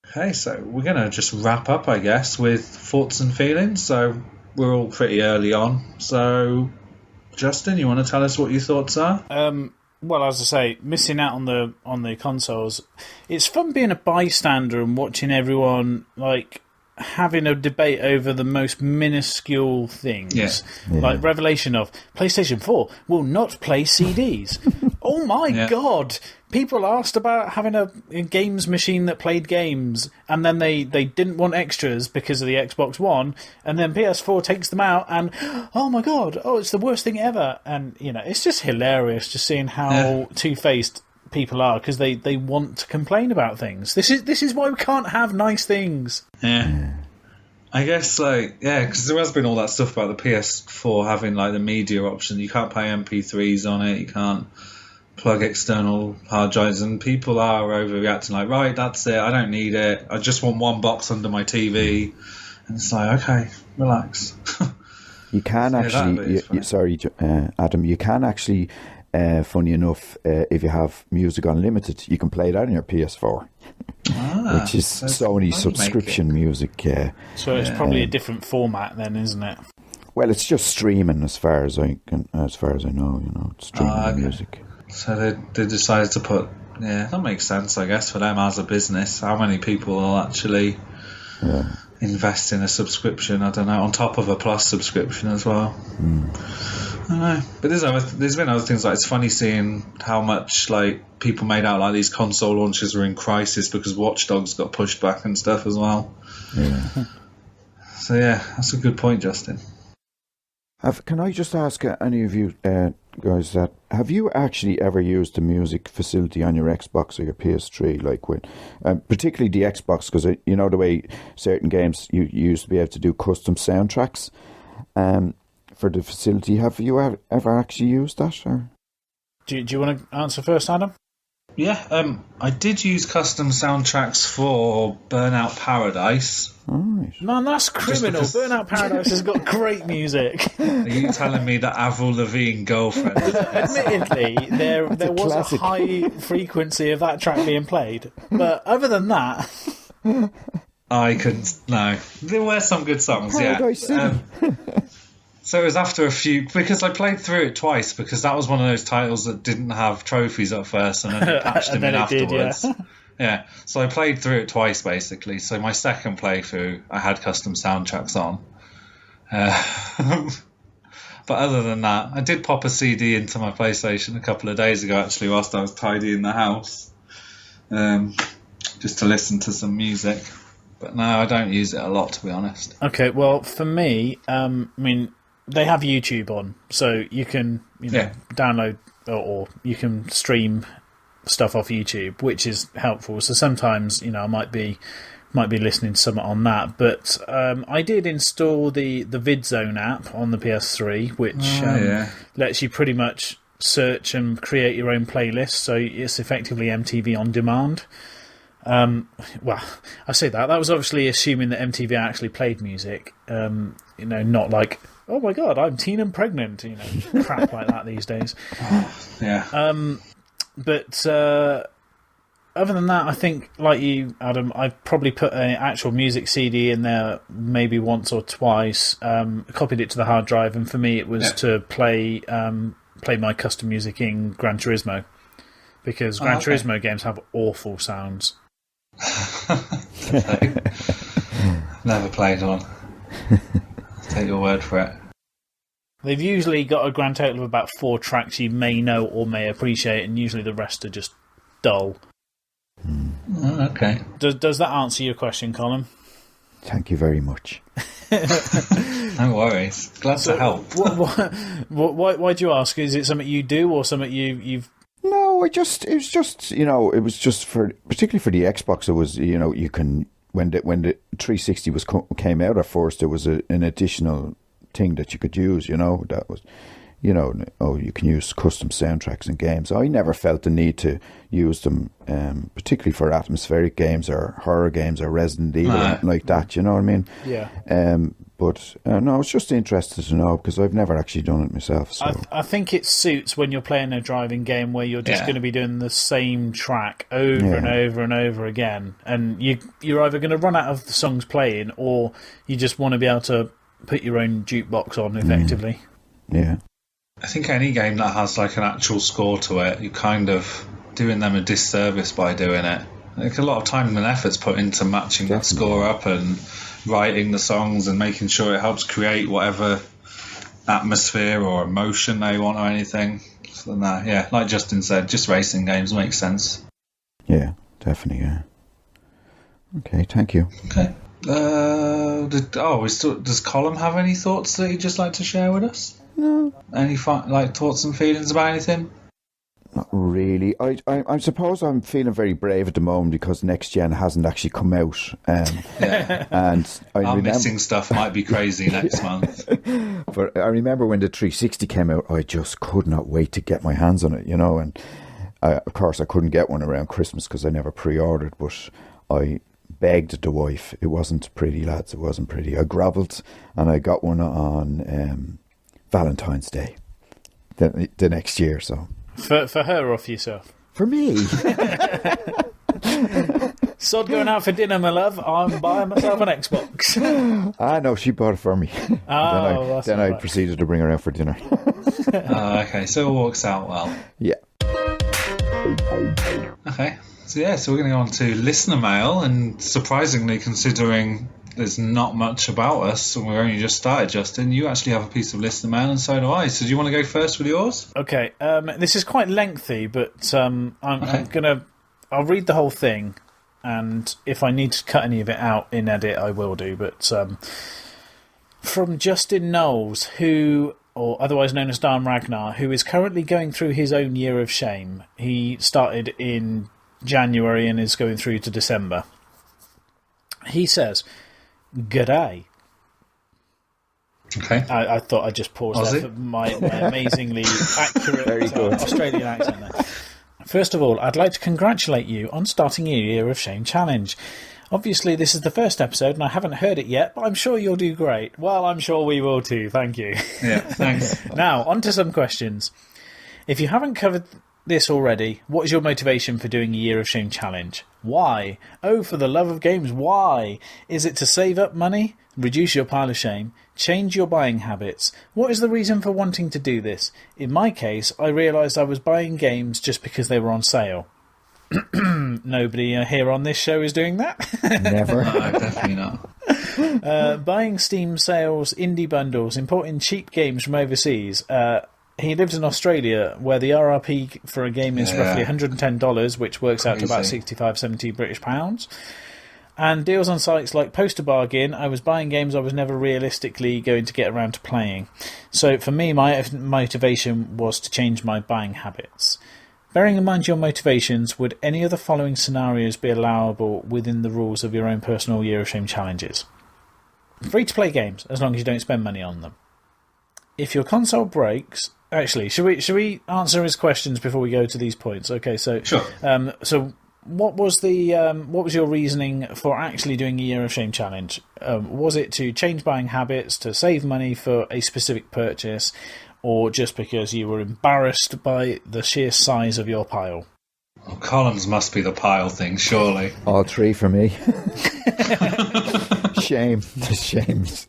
Okay, so we're going to just wrap up, I guess, with thoughts and feelings. So we're all pretty early on. So, Justin, you want to tell us what your thoughts are? Well, as I say, missing out on the consoles. It's fun being a bystander and watching everyone like having a debate over the most minuscule things. Yeah. Like revelation of PlayStation 4 will not play CDs. Oh my god! People asked about having a games machine that played games, and then they didn't want extras because of the Xbox One, and then PS4 takes them out, and oh my god, it's the worst thing ever. And it's just hilarious just seeing how two-faced people are, because they want to complain about things. This is why we can't have nice things. Yeah. I guess, because there has been all that stuff about the PS4 having, like, the media option. You can't play MP3s on it, you can't plug external hard drives, and people are overreacting, like, right, that's it, I don't need it, I just want one box under my TV. And it's like, okay, relax. You can actually, Adam, you can actually, funny enough, if you have Music Unlimited, you can play it on your PS4. Which is Sony's subscription music. So it's probably a different format then, isn't it? Well, it's just streaming as far as I know. It's streaming music. So they decided to put, that makes sense, I guess, for them as a business. How many people will actually invest in a subscription? I don't know, on top of a Plus subscription as well. I don't know. But there's been other things, like it's funny seeing how much like people made out like these console launches were in crisis because Watch Dogs got pushed back and stuff as well. Yeah. So that's a good point, Justin. Can I just ask any of you guys that have you actually ever used the music facility on your Xbox or your PS3, like with particularly the Xbox, because the way certain games you used to be able to do custom soundtracks for the facility. Have you ever actually used that? Or? Do you want to answer first, Adam? Yeah, I did use custom soundtracks for Burnout Paradise. Right. Man, that's criminal. Burnout Paradise has got great music. Are you telling me that Avril Lavigne girlfriend? Admittedly, there was classic. A high frequency of that track being played, but other than that, I couldn't. No, there were some good songs. Paradise City. So it was after a few, because I played through it twice, because that was one of those titles that didn't have trophies at first, and then they patched them in afterwards. Yeah, so I played through it twice, basically. So my second playthrough, I had custom soundtracks on. But other than that, I did pop a CD into my PlayStation a couple of days ago, actually, whilst I was tidying the house, just to listen to some music. But no, I don't use it a lot, to be honest. Okay, well, for me, they have YouTube on, so you can download or you can stream stuff off YouTube, which is helpful. So sometimes I might be listening to something on that. But I did install the VidZone app on the PS3, which lets you pretty much search and create your own playlist. So it's effectively MTV on demand. Well, I say that was obviously assuming that MTV actually played music. Not like, oh my god, I'm teen and pregnant, crap like that these days. Yeah. But other than that, I think, like you, Adam, I've probably put an actual music CD in there maybe once or twice, copied it to the hard drive, and for me it was to play my custom music in Gran Turismo, because Gran Turismo games have awful sounds. Never played one. Take your word for it. They've usually got a grand total of about 4 tracks you may know or may appreciate, and usually the rest are just dull. Oh, okay. Does that answer your question, Colm? Thank you very much. No worries. Glad to help. Why do you ask? Is it something you do or something you've... No, it was just for, particularly for the Xbox, it was, you can, when the 360 came out at first, there was an additional thing that you could use, that was, you can use custom soundtracks and games. I never felt the need to use them, particularly for atmospheric games or horror games or Resident Evil or anything like that, you know what I mean? Yeah. But no, I was just interested to know because I've never actually done it myself. So I think it suits when you're playing a driving game where you're just going to be doing the same track over and over and over again, and you're either going to run out of the songs playing or you just want to be able to put your own jukebox on effectively. Yeah. I think any game that has like an actual score to it, you're kind of doing them a disservice by doing it. Like a lot of time and effort's put into matching that score up and writing the songs and making sure it helps create whatever atmosphere or emotion they want or anything. So like Justin said, just racing games makes sense. Yeah, definitely. Yeah. Okay, thank you. Okay. Does Colm have any thoughts that he'd just like to share with us? No. Any thoughts and feelings about anything? Not really. I suppose I'm feeling very brave at the moment because next gen hasn't actually come out. And our missing stuff might be crazy next month. But I remember when the 360 came out, I just could not wait to get my hands on it, and of course I couldn't get one around Christmas because I never pre-ordered, but I begged the wife. It wasn't pretty, lads. It wasn't pretty. I grovelled and I got one on Valentine's Day the next year, so... For her or for yourself? For me. Sod going out for dinner, my love. I'm buying myself an Xbox. No, she bought it for me. Then I proceeded to bring her out for dinner. Okay, so it works out well. Yeah. Okay, so we're going to go on to listener mail, and surprisingly, considering there's not much about us and we're only just started, Justin, you actually have a piece of listener mail and so do I. So do you want to go first with yours? Okay, this is quite lengthy, but I'll read the whole thing, and if I need to cut any of it out in edit, I will do. But from Justin Knowles, who, or otherwise known as Dan Ragnar, who is currently going through his own year of shame. He started in January and is going through to December. He says, "G'day." Okay. I thought I'd just pause there for my amazingly accurate Australian accent there. First of all, I'd like to congratulate you on starting your Year of Shame challenge. Obviously, this is the first episode and I haven't heard it yet, but I'm sure you'll do great. Well, I'm sure we will too. Thank you. Yeah, thanks. Now, on to some questions. If you haven't covered this already, what is your motivation for doing a Year of Shame challenge? Why? Oh, for the love of games, why? Is it to save up money? Reduce your pile of shame? Change your buying habits? What is the reason for wanting to do this? In my case, I realised I was buying games just because they were on sale. Nobody here on this show is doing that. Never. No, definitely not. Buying Steam sales, indie bundles, importing cheap games from overseas. He lives in Australia, where the RRP for a game is roughly $110, which works out to about 65-70 British pounds. And deals on sites like Poster Bargain. I was buying games I was never realistically going to get around to playing. So for me, my motivation was to change my buying habits. Bearing in mind your motivations, would any of the following scenarios be allowable within the rules of your own personal Year of Shame challenges? Free-to-play games, as long as you don't spend money on them. If your console breaks... Actually, should we answer his questions before we go to these points? Okay, so... Sure. So what was your reasoning for actually doing a Year of Shame challenge? Was it to change buying habits, to save money for a specific purchase, or just because you were embarrassed by the sheer size of your pile? Well, Columns must be the pile thing, surely. All three for me. Shame. The shames.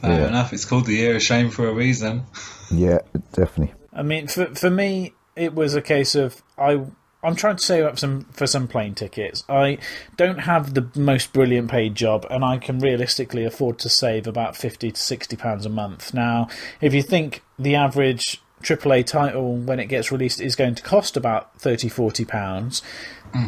Fair enough. It's called the Year of Shame for a reason. Yeah, definitely. I mean, for me, it was a case of I I'm trying to save up for some plane tickets. I don't have the most brilliant paid job, and I can realistically afford to save about £50 to £60 a month. Now, if you think the average AAA title, when it gets released, is going to cost about £30-40,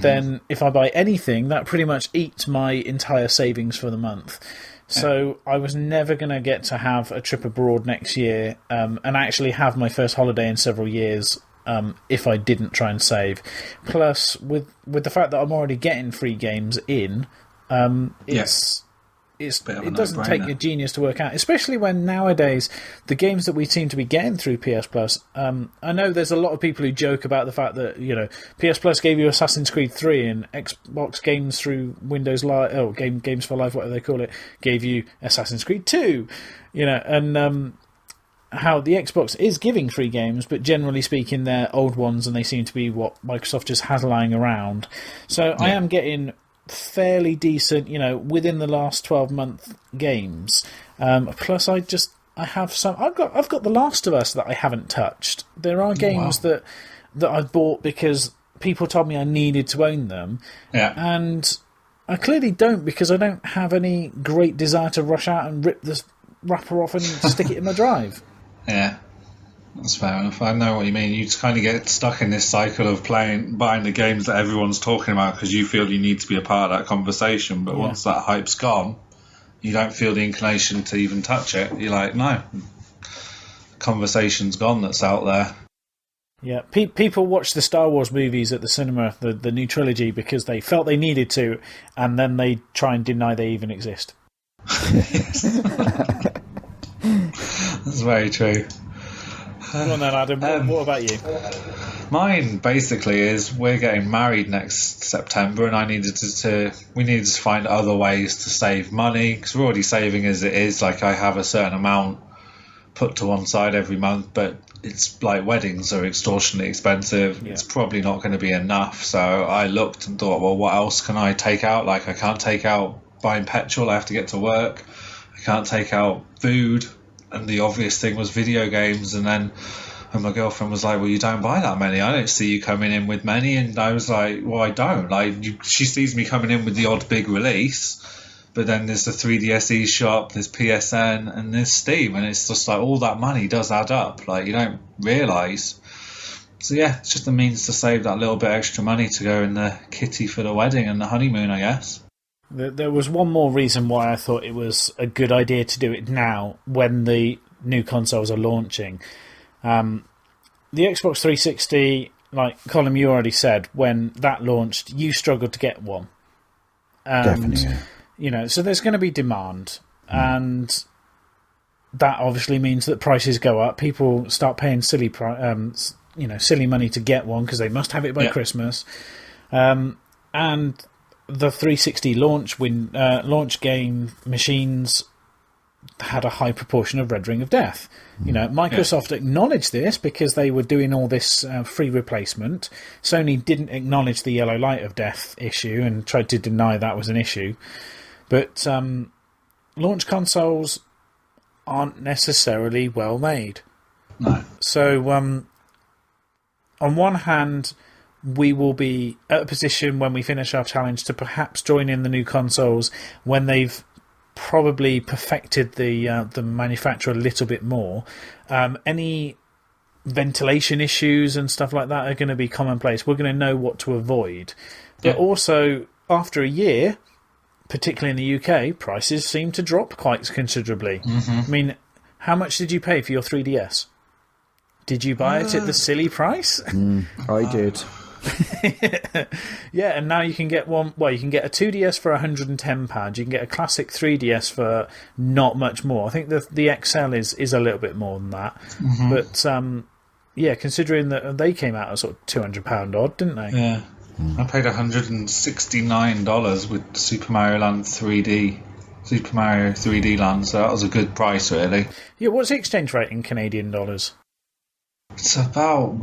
then if I buy anything, that pretty much eats my entire savings for the month. So I was never going to get to have a trip abroad next year and actually have my first holiday in several years if I didn't try and save. Plus, with the fact that I'm already getting free games in, it doesn't take a genius to work out, especially when nowadays the games that we seem to be getting through PS Plus. I know there's a lot of people who joke about the fact that PS Plus gave you Assassin's Creed 3 and Xbox games through Windows Live, Games for Life, whatever they call it, gave you Assassin's Creed 2. And how the Xbox is giving free games, but generally speaking, they're old ones, and they seem to be what Microsoft just has lying around. So I am getting fairly decent, within the last 12-month games. Plus, I've got The Last of Us that I haven't touched. There are games that I've bought because people told me I needed to own them, and I clearly don't, because I don't have any great desire to rush out and rip the wrapper off and stick it in my drive. Yeah. That's fair enough. I know what you mean. You just kind of get stuck in this cycle of buying the games that everyone's talking about because you feel you need to be a part of that conversation. But once that hype's gone, you don't feel the inclination to even touch it. You're like, no, the conversation's gone that's out there. Yeah, people watch the Star Wars movies at the cinema, the new trilogy, because they felt they needed to, and then they try and deny they even exist. That's very true. Go on then, Adam. What about you? Mine basically is we're getting married next September, and we needed to find other ways to save money because we're already saving as it is. Like, I have a certain amount put to one side every month, but it's like weddings are extortionately expensive. It's probably not going to be enough. So I looked and thought, well, what else can I take out? Like, I can't take out buying petrol. I have to get to work. I can't take out food. And the obvious thing was video games. And then my girlfriend was like, well, you don't buy that many. I don't see you coming in with many. And I was like, well, I don't. She sees me coming in with the odd big release. But then there's the 3DS eShop, there's PSN, and there's Steam. And it's just like all that money does add up. Like, you don't realise. So, yeah, it's just a means to save that little bit extra money to go in the kitty for the wedding and the honeymoon, I guess. There was one more reason why I thought it was a good idea to do it now when the new consoles are launching. The Xbox 360, like Colm, you already said, when that launched, you struggled to get one. And, Definitely. So there's going to be demand. And that obviously means that prices go up. People start paying silly money to get one because they must have it by Christmas. And the 360 launch game machines had a high proportion of Red Ring of Death. Microsoft acknowledged this because they were doing all this free replacement. Sony didn't acknowledge the Yellow Light of Death issue and tried to deny that was an issue. But launch consoles aren't necessarily well made. No. So, on one hand, we will be at a position when we finish our challenge to perhaps join in the new consoles when they've probably perfected the manufacturer a little bit more. Any ventilation issues and stuff like that are going to be commonplace. We're going to know what to avoid. But also, after a year, particularly in the UK, prices seem to drop quite considerably. I mean, how much did you pay for your 3DS? Did you buy it at the silly price? I did. Yeah, and now you can get one. Well, you can get a 2DS for £110. You can get a classic 3DS for not much more. I think the XL is a little bit more than that. But considering that they came out at sort of £200 odd, didn't they? Yeah, I paid $169 with Super Mario 3D Land, so that was a good price, really. Yeah, what's the exchange rate in Canadian dollars? It's about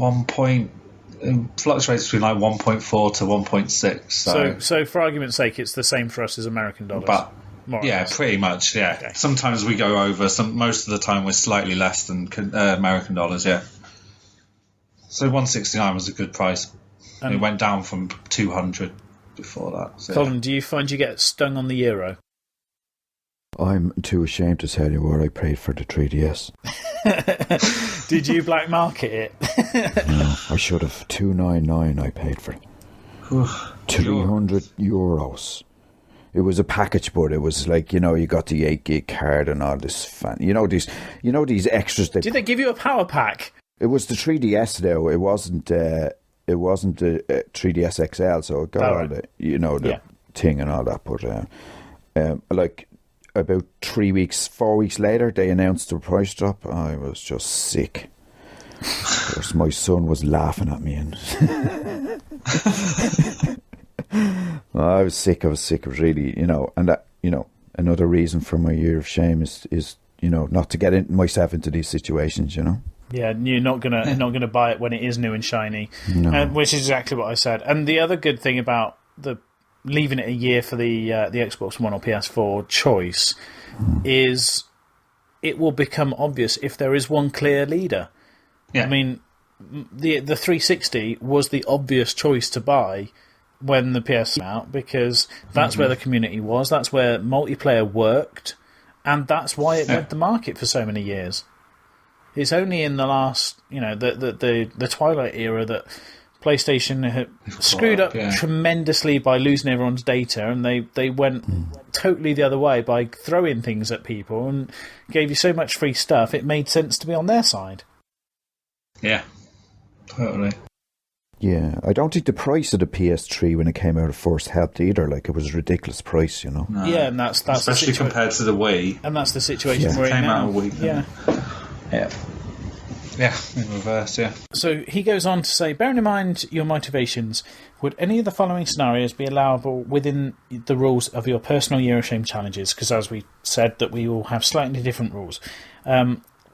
it fluctuates between like 1.4 to 1.6. So for argument's sake, it's the same for us as American dollars. But pretty much. Yeah. Okay. Sometimes we go over. Most of the time we're slightly less than American dollars. Yeah. So 169 was a good price. It went down from 200 before that. So. Colm, do you find you get stung on the euro? I'm too ashamed to tell you what I paid for the 3DS. Did you black market it? No, I should have. 299 I paid for it. 300 euros. It was a package, but it was like, you got the 8 gig card and all this fan. These extras. Did they give you a power pack? It was the 3DS though. It wasn't the 3DS XL, so it got all the the thing and all that. But like about 4 weeks later, they announced the price drop. I was just sick. Of course, my son was laughing at me, and I was sick. It was really, and that, another reason for my year of shame is not to get myself into these situations, Yeah, you're not gonna buy it when it is new and shiny, No. Which is exactly what I said. And the other good thing about the leaving it a year for the Xbox One or PS4 choice is it will become obvious if there is one clear leader. Yeah. I mean, the 360 was the obvious choice to buy when the PS came out, because that's where the community was, that's where multiplayer worked, and that's why it led the market for so many years. It's only in the last, the Twilight era that PlayStation had screwed up tremendously by losing everyone's data, and they went totally the other way by throwing things at people and gave you so much free stuff, it made sense to be on their side. Yeah, totally. Yeah, I don't think the price of the PS3 when it came out at first helped either. Like, it was a ridiculous price, No. Yeah, and that's especially compared to the Wii. And that's the situation we're in came now. out a week. Yeah. Yeah, in reverse, yeah. So he goes on to say, bearing in mind your motivations, would any of the following scenarios be allowable within the rules of your personal Year of Shame challenges? Because as we said, that we will have slightly different rules.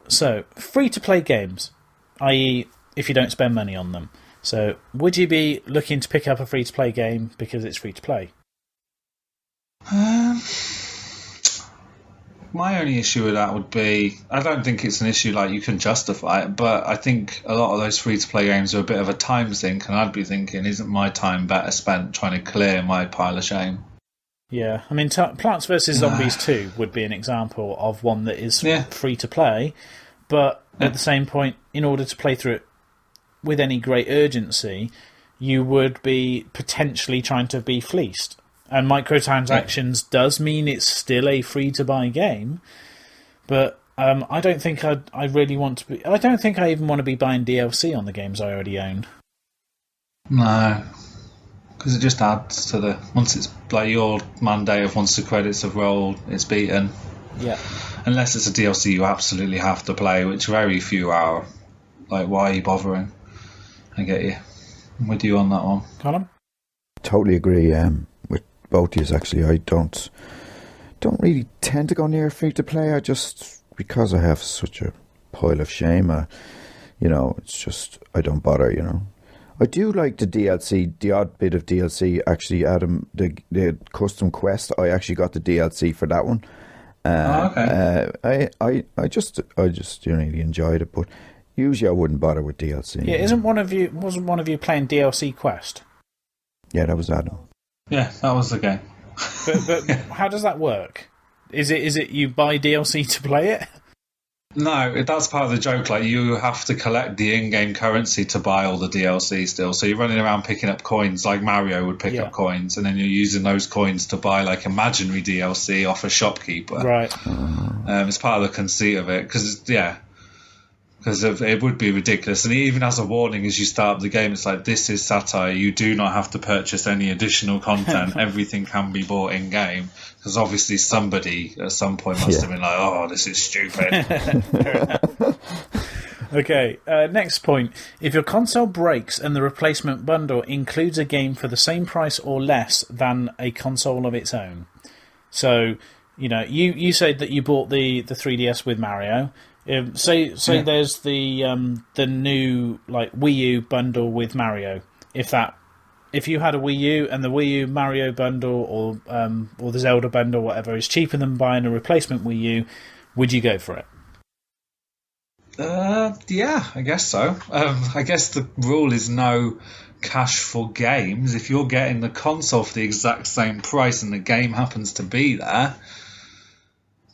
So, free-to-play games, i.e. if you don't spend money on them. So, would you be looking to pick up a free-to-play game because it's free-to-play? My only issue with that would be, I don't think it's an issue like you can justify it, but I think a lot of those free-to-play games are a bit of a time sink, and I'd be thinking, isn't my time better spent trying to clear my pile of shame? Yeah, I mean, Plants vs. Zombies 2 would be an example of one that is free-to-play, but at the same point, in order to play through it with any great urgency, you would be potentially trying to be fleeced. And microtransactions does mean it's still a free-to-buy game, but I don't think I really want to be... I don't think I even want to be buying DLC on the games I already own. No, because it just adds to the... Once it's like your mandate of once the credits have rolled, it's beaten. Yeah. Unless it's a DLC you absolutely have to play, which very few are. Like, why are you bothering? I get you. I'm with you on that one. Colm? Totally agree with both of you, actually. I don't really tend to go near free to play. I just, because I have such a pile of shame, it's just, I don't bother, I do like the DLC, the odd bit of DLC. Actually, Adam, the Custom Quest, I actually got the DLC for that one. Okay. I just really enjoyed it, but usually I wouldn't bother with DLC. Yeah, wasn't one of you playing DLC Quest? Yeah, that was Adam. Yeah, that was the game. But how does that work? Is it you buy DLC to play it? No, that's part of the joke. Like, you have to collect the in-game currency to buy all the DLC still. So you're running around picking up coins like Mario would pick up coins, and then you're using those coins to buy like imaginary DLC off a shopkeeper. Right. It's part of the conceit of it, because it would be ridiculous. And even as a warning as you start the game, it's like, this is satire. You do not have to purchase any additional content. Everything can be bought in-game. Because obviously somebody at some point must have been like, oh, this is stupid. Okay, next point. If your console breaks and the replacement bundle includes a game for the same price or less than a console of its own. So, you said that you bought the 3DS with Mario. Say there's the new like Wii U bundle with Mario. If you had a Wii U and the Wii U Mario bundle or the Zelda bundle, whatever, is cheaper than buying a replacement Wii U, would you go for it? Yeah, I guess so. I guess the rule is no cash for games. If you're getting the console for the exact same price and the game happens to be there,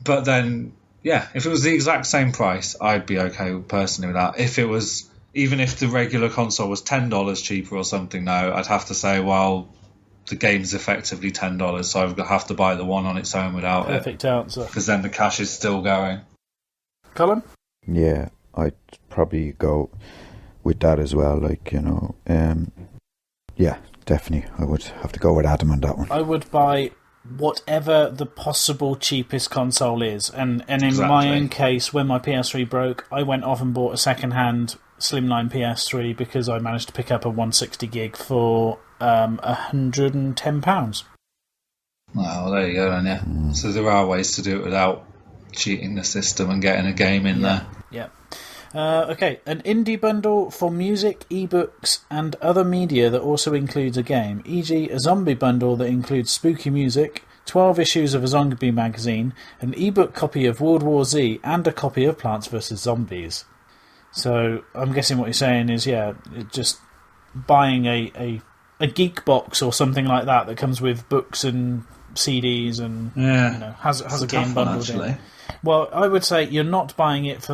but then, yeah, if it was the exact same price, I'd be okay personally with that. If it was, even if the regular console was $10 cheaper or something, no, I'd have to say, well, the game's effectively $10, so I'd have to buy the one on its own without Perfect answer. because then the cash is still going. Colm? Yeah, I'd probably go with that as well. Yeah, definitely. I would have to go with Adam on that one. I would buy whatever the possible cheapest console is. And in Exactly. my own case, when my PS3 broke, I went off and bought a second-hand slimline PS3 because I managed to pick up a 160 gig for £110. Well, there you go, then, yeah. So there are ways to do it without cheating the system and getting a game in there. Yeah. Okay, an indie bundle for music, ebooks, and other media that also includes a game, e.g. a zombie bundle that includes spooky music, 12 issues of a zombie magazine, an ebook copy of World War Z, and a copy of Plants vs. Zombies. So I'm guessing what you're saying is, just buying a geek box or something like that comes with books and CDs and has a game bundled in. Well, I would say you're not buying it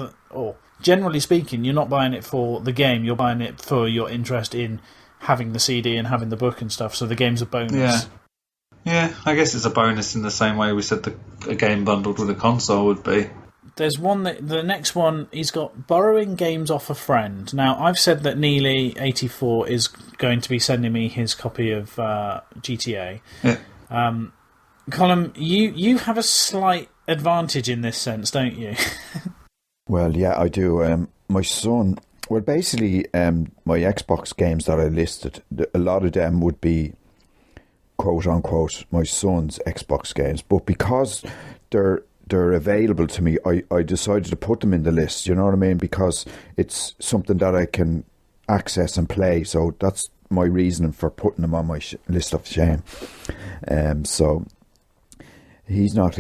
generally speaking, you're not buying it for the game, you're buying it for your interest in having the CD and having the book and stuff, so the game's a bonus. Yeah, I guess it's a bonus in the same way we said a game bundled with a console would be. There's one the next one, he's got borrowing games off a friend. Now, I've said that Neely84 is going to be sending me his copy of GTA. Yeah. Colm, you have a slight advantage in this sense, don't you? Well, yeah, I do. My son, well, basically, my Xbox games that I listed, a lot of them would be, quote unquote, my son's Xbox games. But because they're available to me, I decided to put them in the list, you know what I mean? Because it's something that I can access and play. So that's my reasoning for putting them on my list of shame. So he's not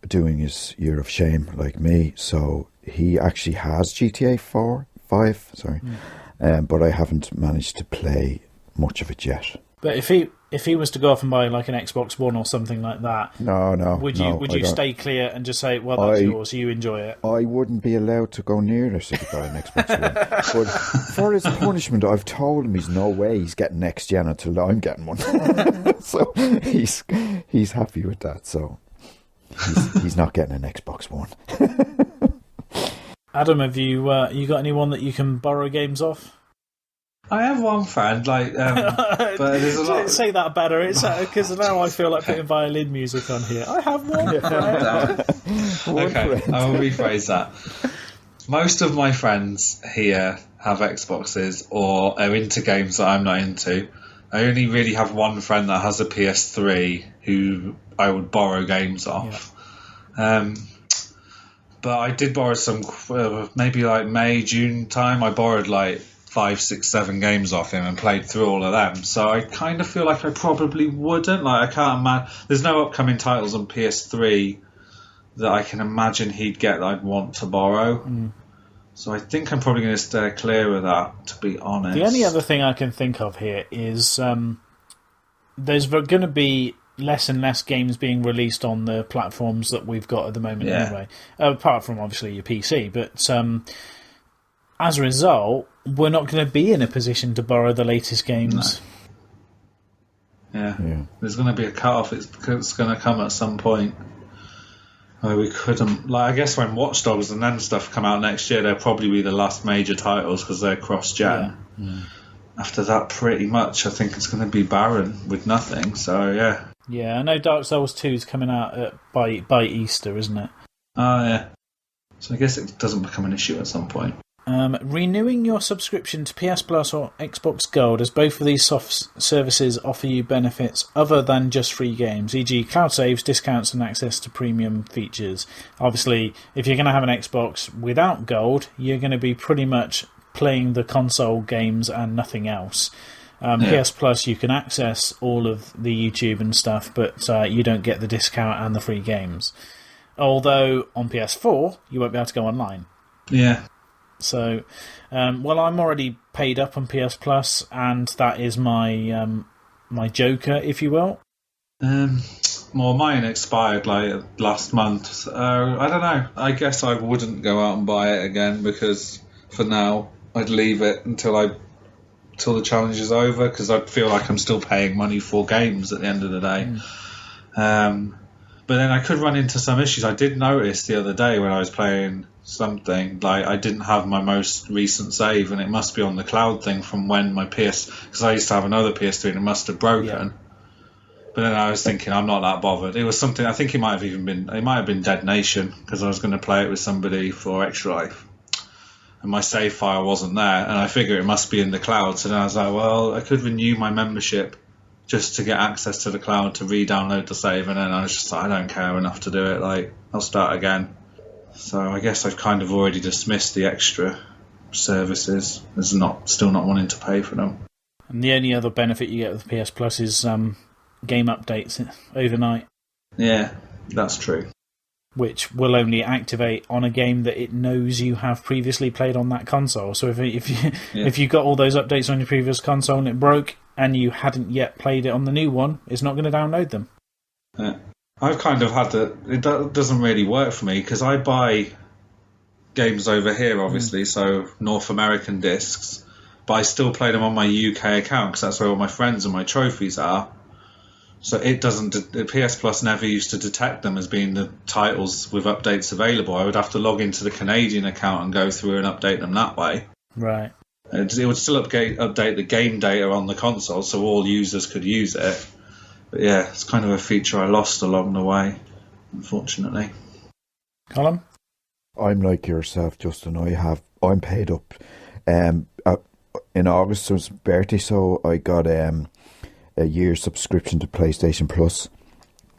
doing his year of shame like me, so he actually has GTA 5, but I haven't managed to play much of it yet. But if he was to go off and buy like an Xbox One or something like that, would you stay clear and just say, well, that's yours, you enjoy it? I wouldn't be allowed to go near it if he got an Xbox One. But for his punishment, I've told him he's no way he's getting next gen until I'm getting one. So he's happy with that. So he's not getting an Xbox One. Adam, have you got anyone that you can borrow games off? I have one friend, but there's a lot. Say that better, because now I feel like putting violin music on here. I have one friend. Okay, I will rephrase that. Most of my friends here have Xboxes or are into games that I'm not into. I only really have one friend that has a PS3 who I would borrow games off. Yeah. But I did borrow some, maybe like May, June time. I borrowed like 5, 6, 7 games off him and played through all of them. So I kind of feel like I probably wouldn't. Like I can't imagine. There's no upcoming titles on PS3 that I can imagine he'd get that I'd want to borrow. Mm. So I think I'm probably going to steer clear of that, to be honest. The only other thing I can think of here is there's going to be less and less games being released on the platforms that we've got at the moment anyway. Apart from, obviously, your PC. But as a result, we're not going to be in a position to borrow the latest games. No. Yeah. There's going to be a cut-off. It's going to come at some point. We couldn't, I guess when Watch Dogs and then stuff come out next year, they'll probably be the last major titles because they're cross-gen. Yeah. After that, pretty much, I think it's going to be barren with nothing. So yeah. Yeah, I know Dark Souls 2 is coming out by Easter, isn't it? Oh yeah. So I guess it doesn't become an issue at some point. Renewing your subscription to PS Plus or Xbox Gold, as both of these soft services offer you benefits other than just free games, e.g. cloud saves, discounts and access to premium features. Obviously, if you're going to have an Xbox without Gold, you're going to be pretty much playing the console games and nothing else. PS Plus, you can access all of the YouTube and stuff, but you don't get the discount and the free games. Although, on PS4, you won't be able to go online. Yeah. So, well, I'm already paid up on PS Plus, and that is my my Joker, if you will. Well, mine expired like last month. So, I don't know. I guess I wouldn't go out and buy it again because for now I'd leave it until the challenge is over because I'd feel like I'm still paying money for games at the end of the day. But then I could run into some issues. I did notice the other day when I was playing something, like I didn't have my most recent save, and it must be on the cloud thing from when my because I used to have another PS3 and it must have broken. Yeah. But then I was thinking, I'm not that bothered. It was something, I think it might have been Dead Nation, because I was going to play it with somebody for Extra Life. And my save file wasn't there, and I figure it must be in the cloud. So then I was like, well, I could renew my membership just to get access to the cloud to re-download the save, and then I was just like, I don't care enough to do it, like, I'll start again. So I guess I've kind of already dismissed the extra services as still not wanting to pay for them. And the only other benefit you get with PS Plus is game updates overnight. Yeah, that's true. Which will only activate on a game that it knows you have previously played on that console. So if you got all those updates on your previous console and it broke, and you hadn't yet played it on the new one, it's not going to download them. Yeah. I've kind of had it doesn't really work for me because I buy games over here, obviously, so North American discs, but I still play them on my UK account because that's where all my friends and my trophies are. So it doesn't. PS Plus never used to detect them as being the titles with updates available. I would have to log into the Canadian account and go through and update them that way. Right. It would still update the game data on the console, so all users could use it. But yeah, it's kind of a feature I lost along the way, unfortunately. Colm? I'm like yourself, Justin. I'm paid up. In August was my birthday, so I got a year's subscription to PlayStation Plus.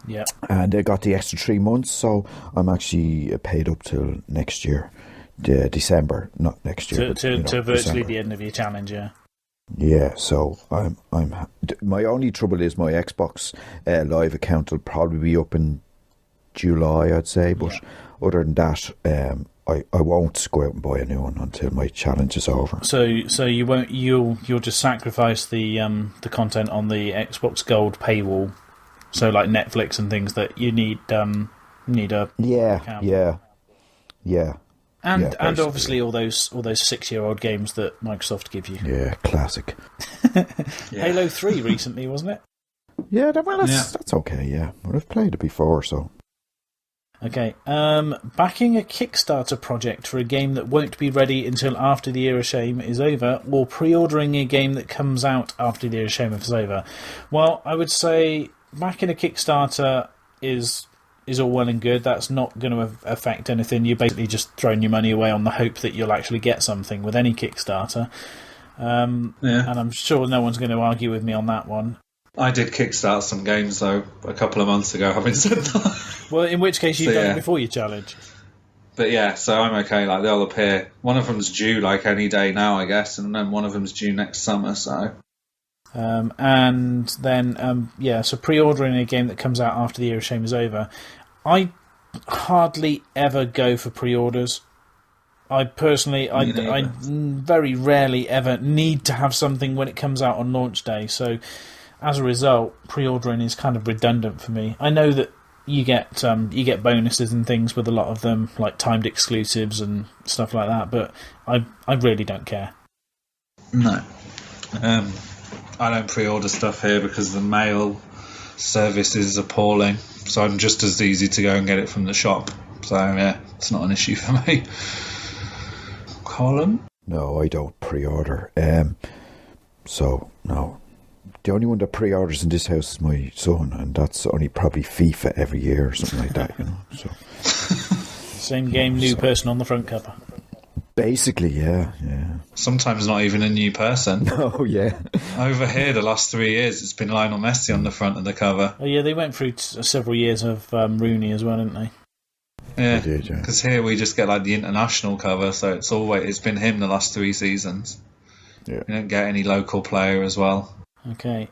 Yeah. And I got the extra 3 months, so I'm actually paid up till next year. December, not next year. To virtually December. the end of your challenge, yeah. Yeah, so I'm. My only trouble is my Xbox Live account will probably be up in July, I'd say. But other than that, I won't go out and buy a new one until my challenge is over. So you won't. You'll just sacrifice the content on the Xbox Gold paywall. So like Netflix and things that you need a account. Yeah. And obviously all those 6-year-old games that Microsoft give you. Yeah, classic. Halo 3 recently, wasn't it? Yeah, that's okay, yeah. Well, I've played it before, so... Okay, backing a Kickstarter project for a game that won't be ready until after the Year of Shame is over, or pre-ordering a game that comes out after the Year of Shame is over. Well, I would say backing a Kickstarter is all well and good. That's not going to affect anything. You're basically just throwing your money away on the hope that you'll actually get something with any Kickstarter. And I'm sure no one's going to argue with me on that one. I did kickstart some games, though, a couple of months ago, having said that. Well, in which case you've done it before your challenge. But yeah, so I'm okay. Like, they'll appear. One of them's due, like, any day now, I guess, and then one of them's due next summer, so... And then, so pre-ordering a game that comes out after the Year of Shame is over. I hardly ever go for pre-orders. I personally, I very rarely ever need to have something when it comes out on launch day. So, as a result, pre-ordering is kind of redundant for me. I know that you get bonuses and things with a lot of them, like timed exclusives and stuff like that. But I really don't care. No. I don't pre-order stuff here because the mail service is appalling. So I'm just as easy to go and get it from the shop. So yeah, it's not an issue for me. Colm? No, I don't pre-order. So no, the only one that pre-orders in this house is my son, and that's only probably FIFA every year or something like that. So same game, new person on the front cover. Basically, yeah. Sometimes not even a new person. Oh, yeah. Over here, the last 3 years, it's been Lionel Messi on the front of the cover. Oh, yeah, they went through several years of Rooney as well, didn't they? Yeah, because here we just get like the international cover, so it's been him the last 3 seasons. Yeah. We don't get any local player as well. Okay.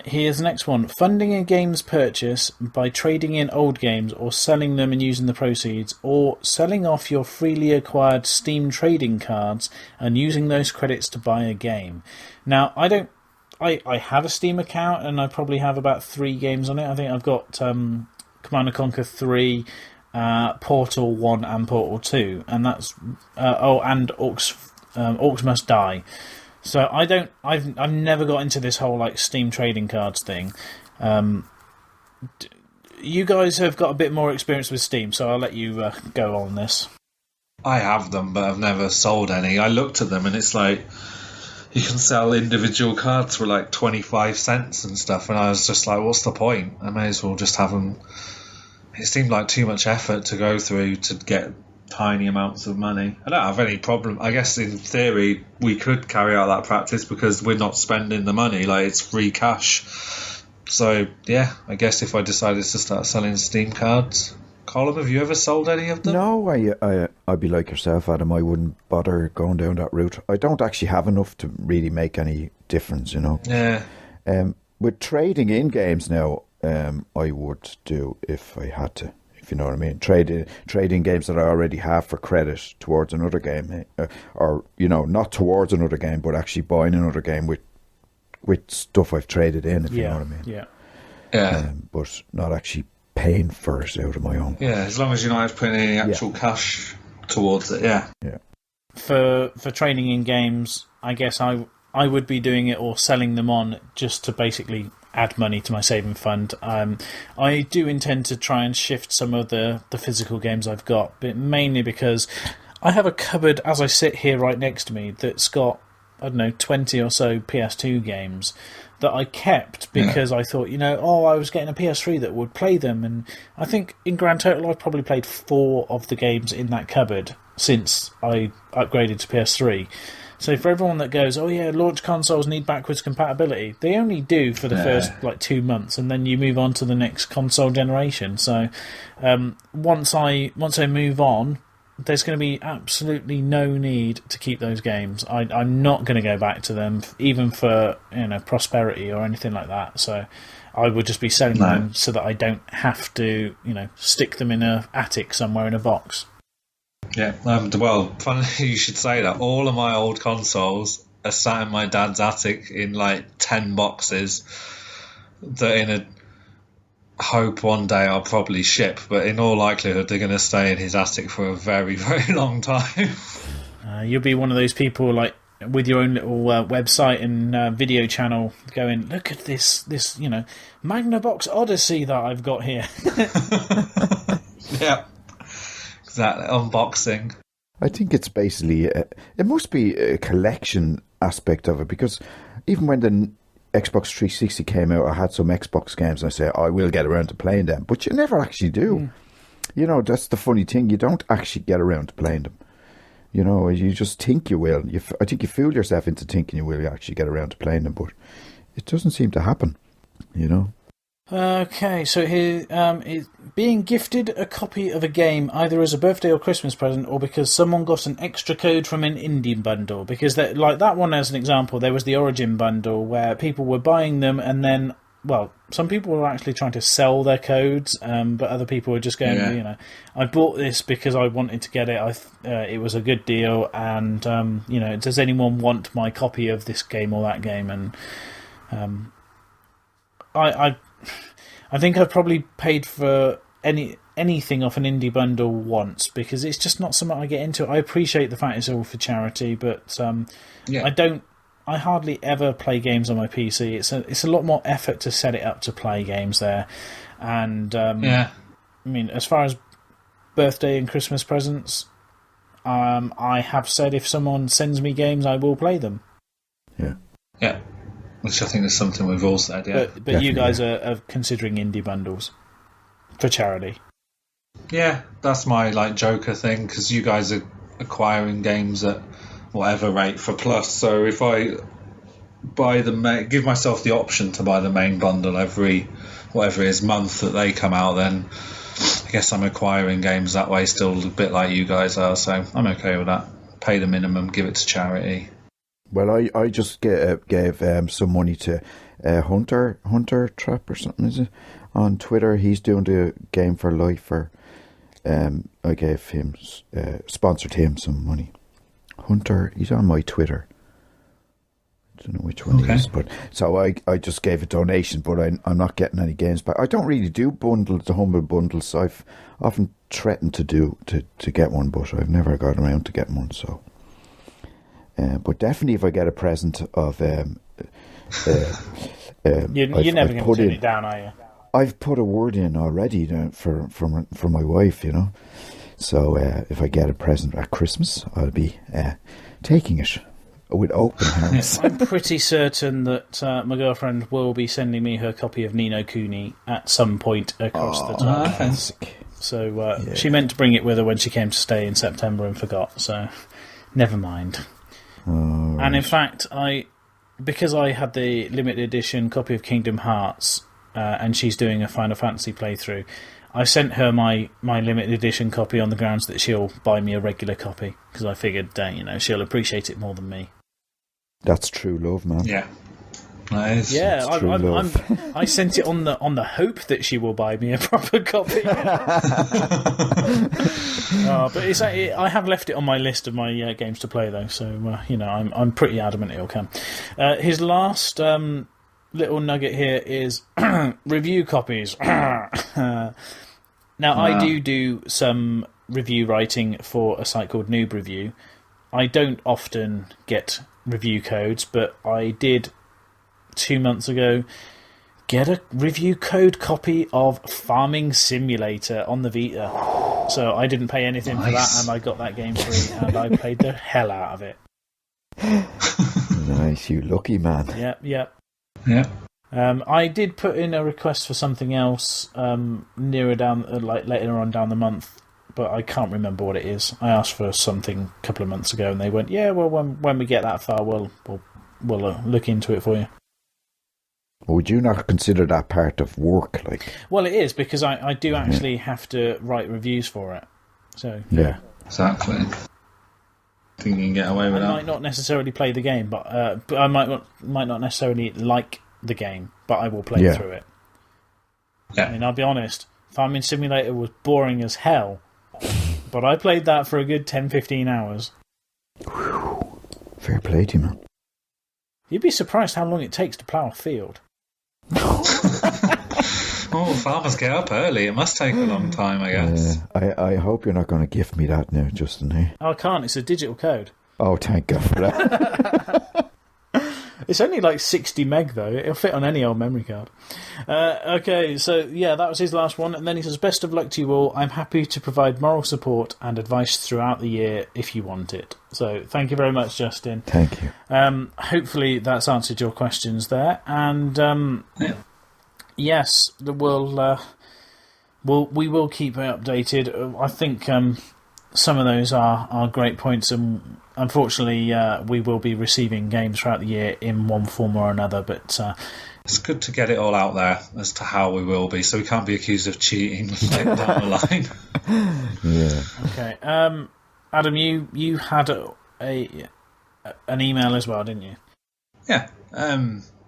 Here's the next one. Funding a game's purchase by trading in old games or selling them and using the proceeds, or selling off your freely acquired Steam trading cards and using those credits to buy a game. Now, I have a Steam account and I probably have about 3 games on it. I think I've got Command & Conquer 3, Portal 1 and Portal 2, and that's and Orcs Must Die. So I've never got into this whole like Steam trading cards thing. You guys have got a bit more experience with Steam, so I'll let you go on this. I have them, but I've never sold any. I looked at them and it's like you can sell individual cards for like 25 cents and stuff, and I was just like, what's the point? I may as well just have them. It seemed like too much effort to go through to get tiny amounts of money. I don't have any problem. I guess in theory we could carry out that practice because we're not spending the money, like it's free cash. So yeah, I guess if I decided to start selling Steam cards. Colm, have you ever sold any of them? No, I'd be like yourself, Adam. I wouldn't bother going down that route. I don't actually have enough to really make any difference, you know. Yeah. With trading in games now, I would do if I had to. If you know what I mean, trading games that I already have for credit towards another game, or you know, not towards another game, but actually buying another game with stuff I've traded in. If you know what I mean. Yeah. But not actually paying for it out of my own. Yeah, as long as you're not putting any actual cash towards it. Yeah. Yeah. For trading in games, I guess I would be doing it or selling them on just to basically add money to my saving fund. I do intend to try and shift some of the physical games I've got, but mainly because I have a cupboard as I sit here right next to me that's got, I don't know, 20 or so PS2 games that I kept because I thought, I was getting a PS3 that would play them, and I think in grand total I've probably played 4 of the games in that cupboard since I upgraded to PS3. So for everyone that goes, oh yeah, launch consoles need backwards compatibility, they only do for the first 2 months, and then you move on to the next console generation. So once I move on, there's going to be absolutely no need to keep those games. I'm not going to go back to them, even for prosperity or anything like that. So I would just be selling them so that I don't have to stick them in an attic somewhere in a box. Yeah, well, funny you should say that. All of my old consoles are sat in my dad's attic in like 10 boxes that in a hope one day I'll probably ship, but in all likelihood they're going to stay in his attic for a very, very long time. You'll be one of those people like with your own little website and video channel going, look at this Magnavox Odyssey that I've got here. Yeah. Exactly, unboxing. I think it's basically it must be a collection aspect of it, because even when the Xbox 360 came out, I had some Xbox games and I say I will get around to playing them, but you never actually do. That's the funny thing, you don't actually get around to playing them. You just think you will. I think you fool yourself into thinking you will actually get around to playing them, but it doesn't seem to happen. Okay, so here, being gifted a copy of a game either as a birthday or Christmas present, or because someone got an extra code from an indie bundle. Because like that one as an example, there was the Origin bundle where people were buying them and then, well, some people were actually trying to sell their codes, but other people were just going, I bought this because I wanted to get it. It was a good deal, and does anyone want my copy of this game or that game? And I think I've probably paid for anything off an indie bundle once, because it's just not something I get into. I appreciate the fact it's all for charity, but I hardly ever play games on my PC. It's a lot more effort to set it up to play games there, and I mean, as far as birthday and Christmas presents, I have said if someone sends me games, I will play them. Yeah. Which I think is something we've all said, yeah. But you guys are considering indie bundles for charity. Yeah, that's my Joker thing, because you guys are acquiring games at whatever rate for Plus. So if I buy give myself the option to buy the main bundle every whatever it is month that they come out, then I guess I'm acquiring games that way still, a bit like you guys are. So I'm okay with that. Pay the minimum, give it to charity. Well, I just gave some money to Hunter Trap or something, is it? On Twitter, he's doing the Game for Life for. I gave him, sponsored him some money. Hunter, he's on my Twitter. I don't know which one he is, but so I just gave a donation, but I'm not getting any games back. I don't really do the humble bundles. I've often threatened to get one, but I've never got around to getting one. So, but definitely, if I get a present of, you're never going to turn it down, are you? I've put a word in already for my wife, you know. So if I get a present at Christmas, I'll be taking it with open hands. I'm pretty certain that my girlfriend will be sending me her copy of Ni no Kuni at some point across the time. So she meant to bring it with her when she came to stay in September and forgot. So never mind. Right. And in fact, because I had the limited edition copy of Kingdom Hearts. And she's doing a Final Fantasy playthrough. I sent her my limited edition copy on the grounds that she'll buy me a regular copy because I figured, she'll appreciate it more than me. That's true love, man. Yeah, nice. Yeah, I sent it on the hope that she will buy me a proper copy. But I have left it on my list of my games to play though, so I'm pretty adamant it'll come. His last. Little nugget here is review copies. Now, I do some review writing for a site called Noob Review. I don't often get review codes, but I did 2 months ago get a review code copy of Farming Simulator on the Vita. So I didn't pay anything for that, and I got that game free, and I played the hell out of it. Nice, you lucky man. Yep. Yeah. I did put in a request for something else nearer down, later on down the month, but I can't remember what it is. I asked for something a couple of months ago, and they went, "Yeah, well, when we get that far, we'll look into it for you." Would you not consider that part of work? Well, it is because I do actually have to write reviews for it. So yeah, exactly. I think you can get away with that. I might not necessarily play the game, but I might not necessarily like the game, but I will play through it. Yeah. I mean, I'll be honest, Farming Simulator was boring as hell, but I played that for a good 10-15 hours. Whew. Fair play to you, man. You'd be surprised how long it takes to plough a field. Oh, farmers get up early. It must take a long time, I guess. I hope you're not going to gift me that now, Justin. Eh? I can't. It's a digital code. Oh, thank God for that. It's only like 60 meg, though. It'll fit on any old memory card. Okay, so yeah, that was his last one. And then he says, "Best of luck to you all. I'm happy to provide moral support and advice throughout the year if you want it." So thank you very much, Justin. Thank you. Hopefully that's answered your questions there. And yes, we will keep it updated. I think some of those are great points, and unfortunately we will be receiving games throughout the year in one form or another, but it's good to get it all out there as to how we will be, so we can't be accused of cheating down the line. Yeah. Okay. Adam, you had an email as well, didn't you? Yeah.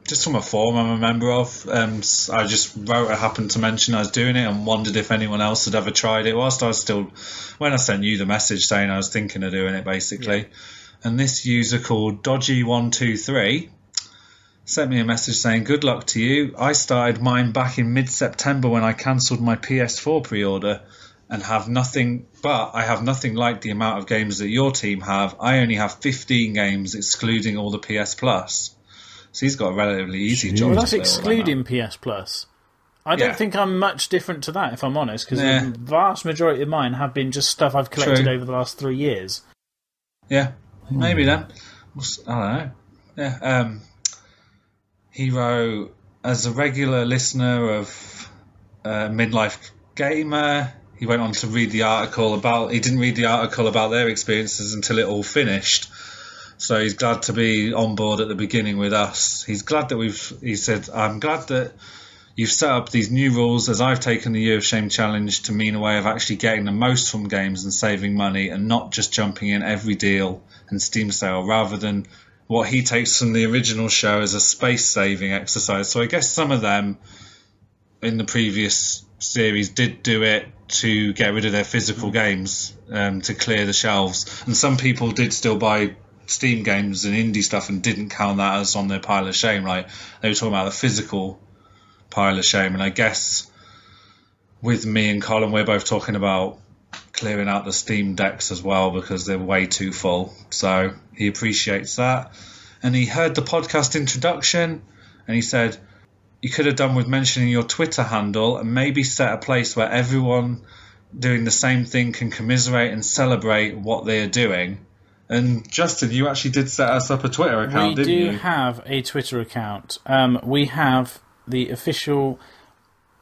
Just from a forum I'm a member of. I just wrote, I happened to mention I was doing it and wondered if anyone else had ever tried it whilst I was still, when I sent you the message saying I was thinking of doing it, basically. Yeah. And this user called Dodgy123 sent me a message saying, "Good luck to you. I started mine back in mid-September when I cancelled my PS4 pre-order and I have nothing like the amount of games that your team have. I only have 15 games excluding all the PS Plus." So he's got a relatively easy job. Well, that's excluding PS Plus. I don't think I'm much different to that, if I'm honest, because the vast majority of mine have been just stuff I've collected over the last 3 years. Yeah, maybe then. I don't know. Yeah. He wrote, as a regular listener of Midlife Gamer, he went on to read the article he didn't read the article about their experiences until it all finished. So he's glad to be on board at the beginning with us. He's glad that he said, "I'm glad that you've set up these new rules as I've taken the Year of Shame challenge to mean a way of actually getting the most from games and saving money and not just jumping in every deal and Steam sale rather than what he takes from the original show as a space-saving exercise. So I guess some of them in the previous series did do it to get rid of their physical games, to clear the shelves. And some people did still buy Steam games and indie stuff and didn't count that as on their pile of shame. Like, they were talking about the physical pile of shame. And I guess with me and Colm, we're both talking about clearing out the Steam decks as well because they're way too full. So he appreciates that. And he heard the podcast introduction and he said, you could have done with mentioning your Twitter handle and maybe set a place where everyone doing the same thing can commiserate and celebrate what they are doing. And Justin, you actually did set us up a Twitter account, didn't you? We do have a Twitter account. We have the official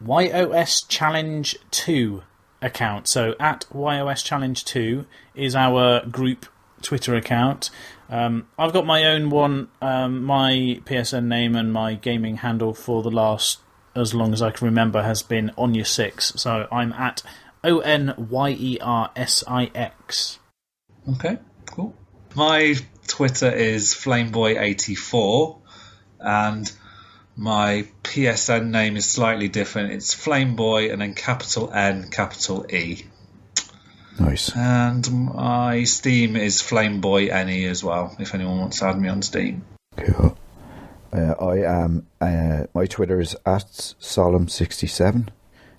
YoS Challenge 2 account. So at YoS Challenge 2 is our group Twitter account. I've got my own one. My PSN name and my gaming handle for the last, as long as I can remember, has been Onya6. So I'm at ONYERSIX. Okay, cool. My Twitter is Flameboy84 and my PSN name is slightly different. It's Flameboy and then capital N, capital E. Nice. And my Steam is FlameboyNE as well, if anyone wants to add me on Steam. Cool. I am. My Twitter is at Solemn67.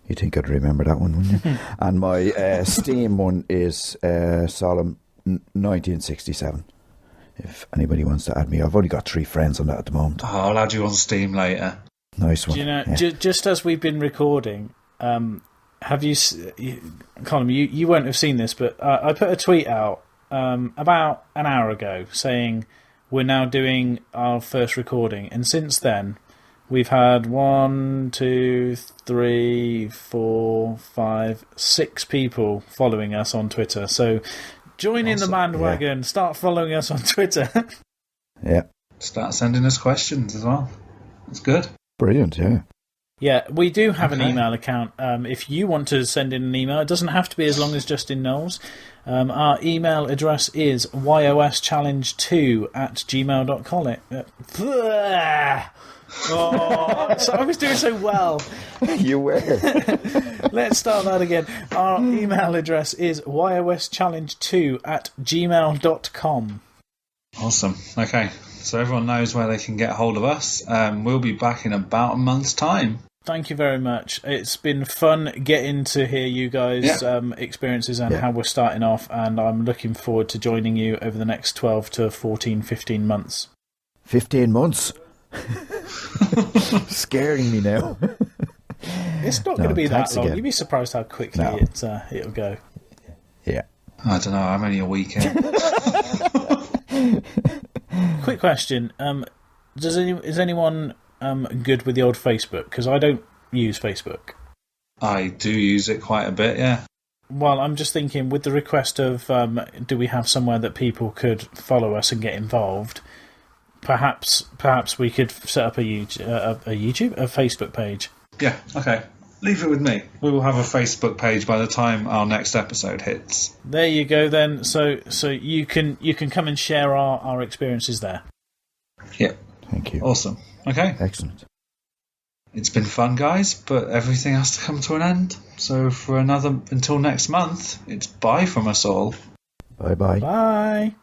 You think I'd remember that one, wouldn't you? And my Steam one is Solemn1967. If anybody wants to add me, I've only got 3 friends on that at the moment. Oh, I'll add you on Steam later. Nice one. Do you know, yeah. just as we've been recording, have you, Colm, you won't have seen this, but I put a tweet out about an hour ago saying we're now doing our first recording, and since then we've had 1, 2, 3, 4, 5, 6 people following us on Twitter. So join in the bandwagon, start following us on Twitter. Yeah. Start sending us questions as well. That's good. Brilliant, yeah. Yeah, we do have an email account. If you want to send in an email, it doesn't have to be as long as Justin Knowles. Our email address is yoschallenge2@gmail.com. So I was doing so well. You were. Let's start that again. Our email address is yoschallenge2@gmail.com. Awesome. Okay, so everyone knows where they can get hold of us. We'll be back in about a month's time. Thank you very much. It's been fun getting to hear you guys' experiences and how we're starting off, and I'm looking forward to joining you over the next 12 to 14, 15 months. 15 months? Scaring me now. It's not going to be that long. Again. You'd be surprised how quickly it'll go. Yeah. I don't know, I'm only a week in. Quick question. Is anyone good with the old Facebook? Because I don't use Facebook. I do use it quite a bit, yeah. Well, I'm just thinking, with the request of do we have somewhere that people could follow us and get involved, perhaps we could set up a Facebook page. Yeah, okay. Leave it with me. We will have a Facebook page by the time our next episode hits. There you go then. So you can come and share our experiences there. Yeah. Thank you. Awesome. Okay. Excellent. It's been fun, guys, but everything has to come to an end. So until next month, it's bye from us all. Bye-bye. Bye.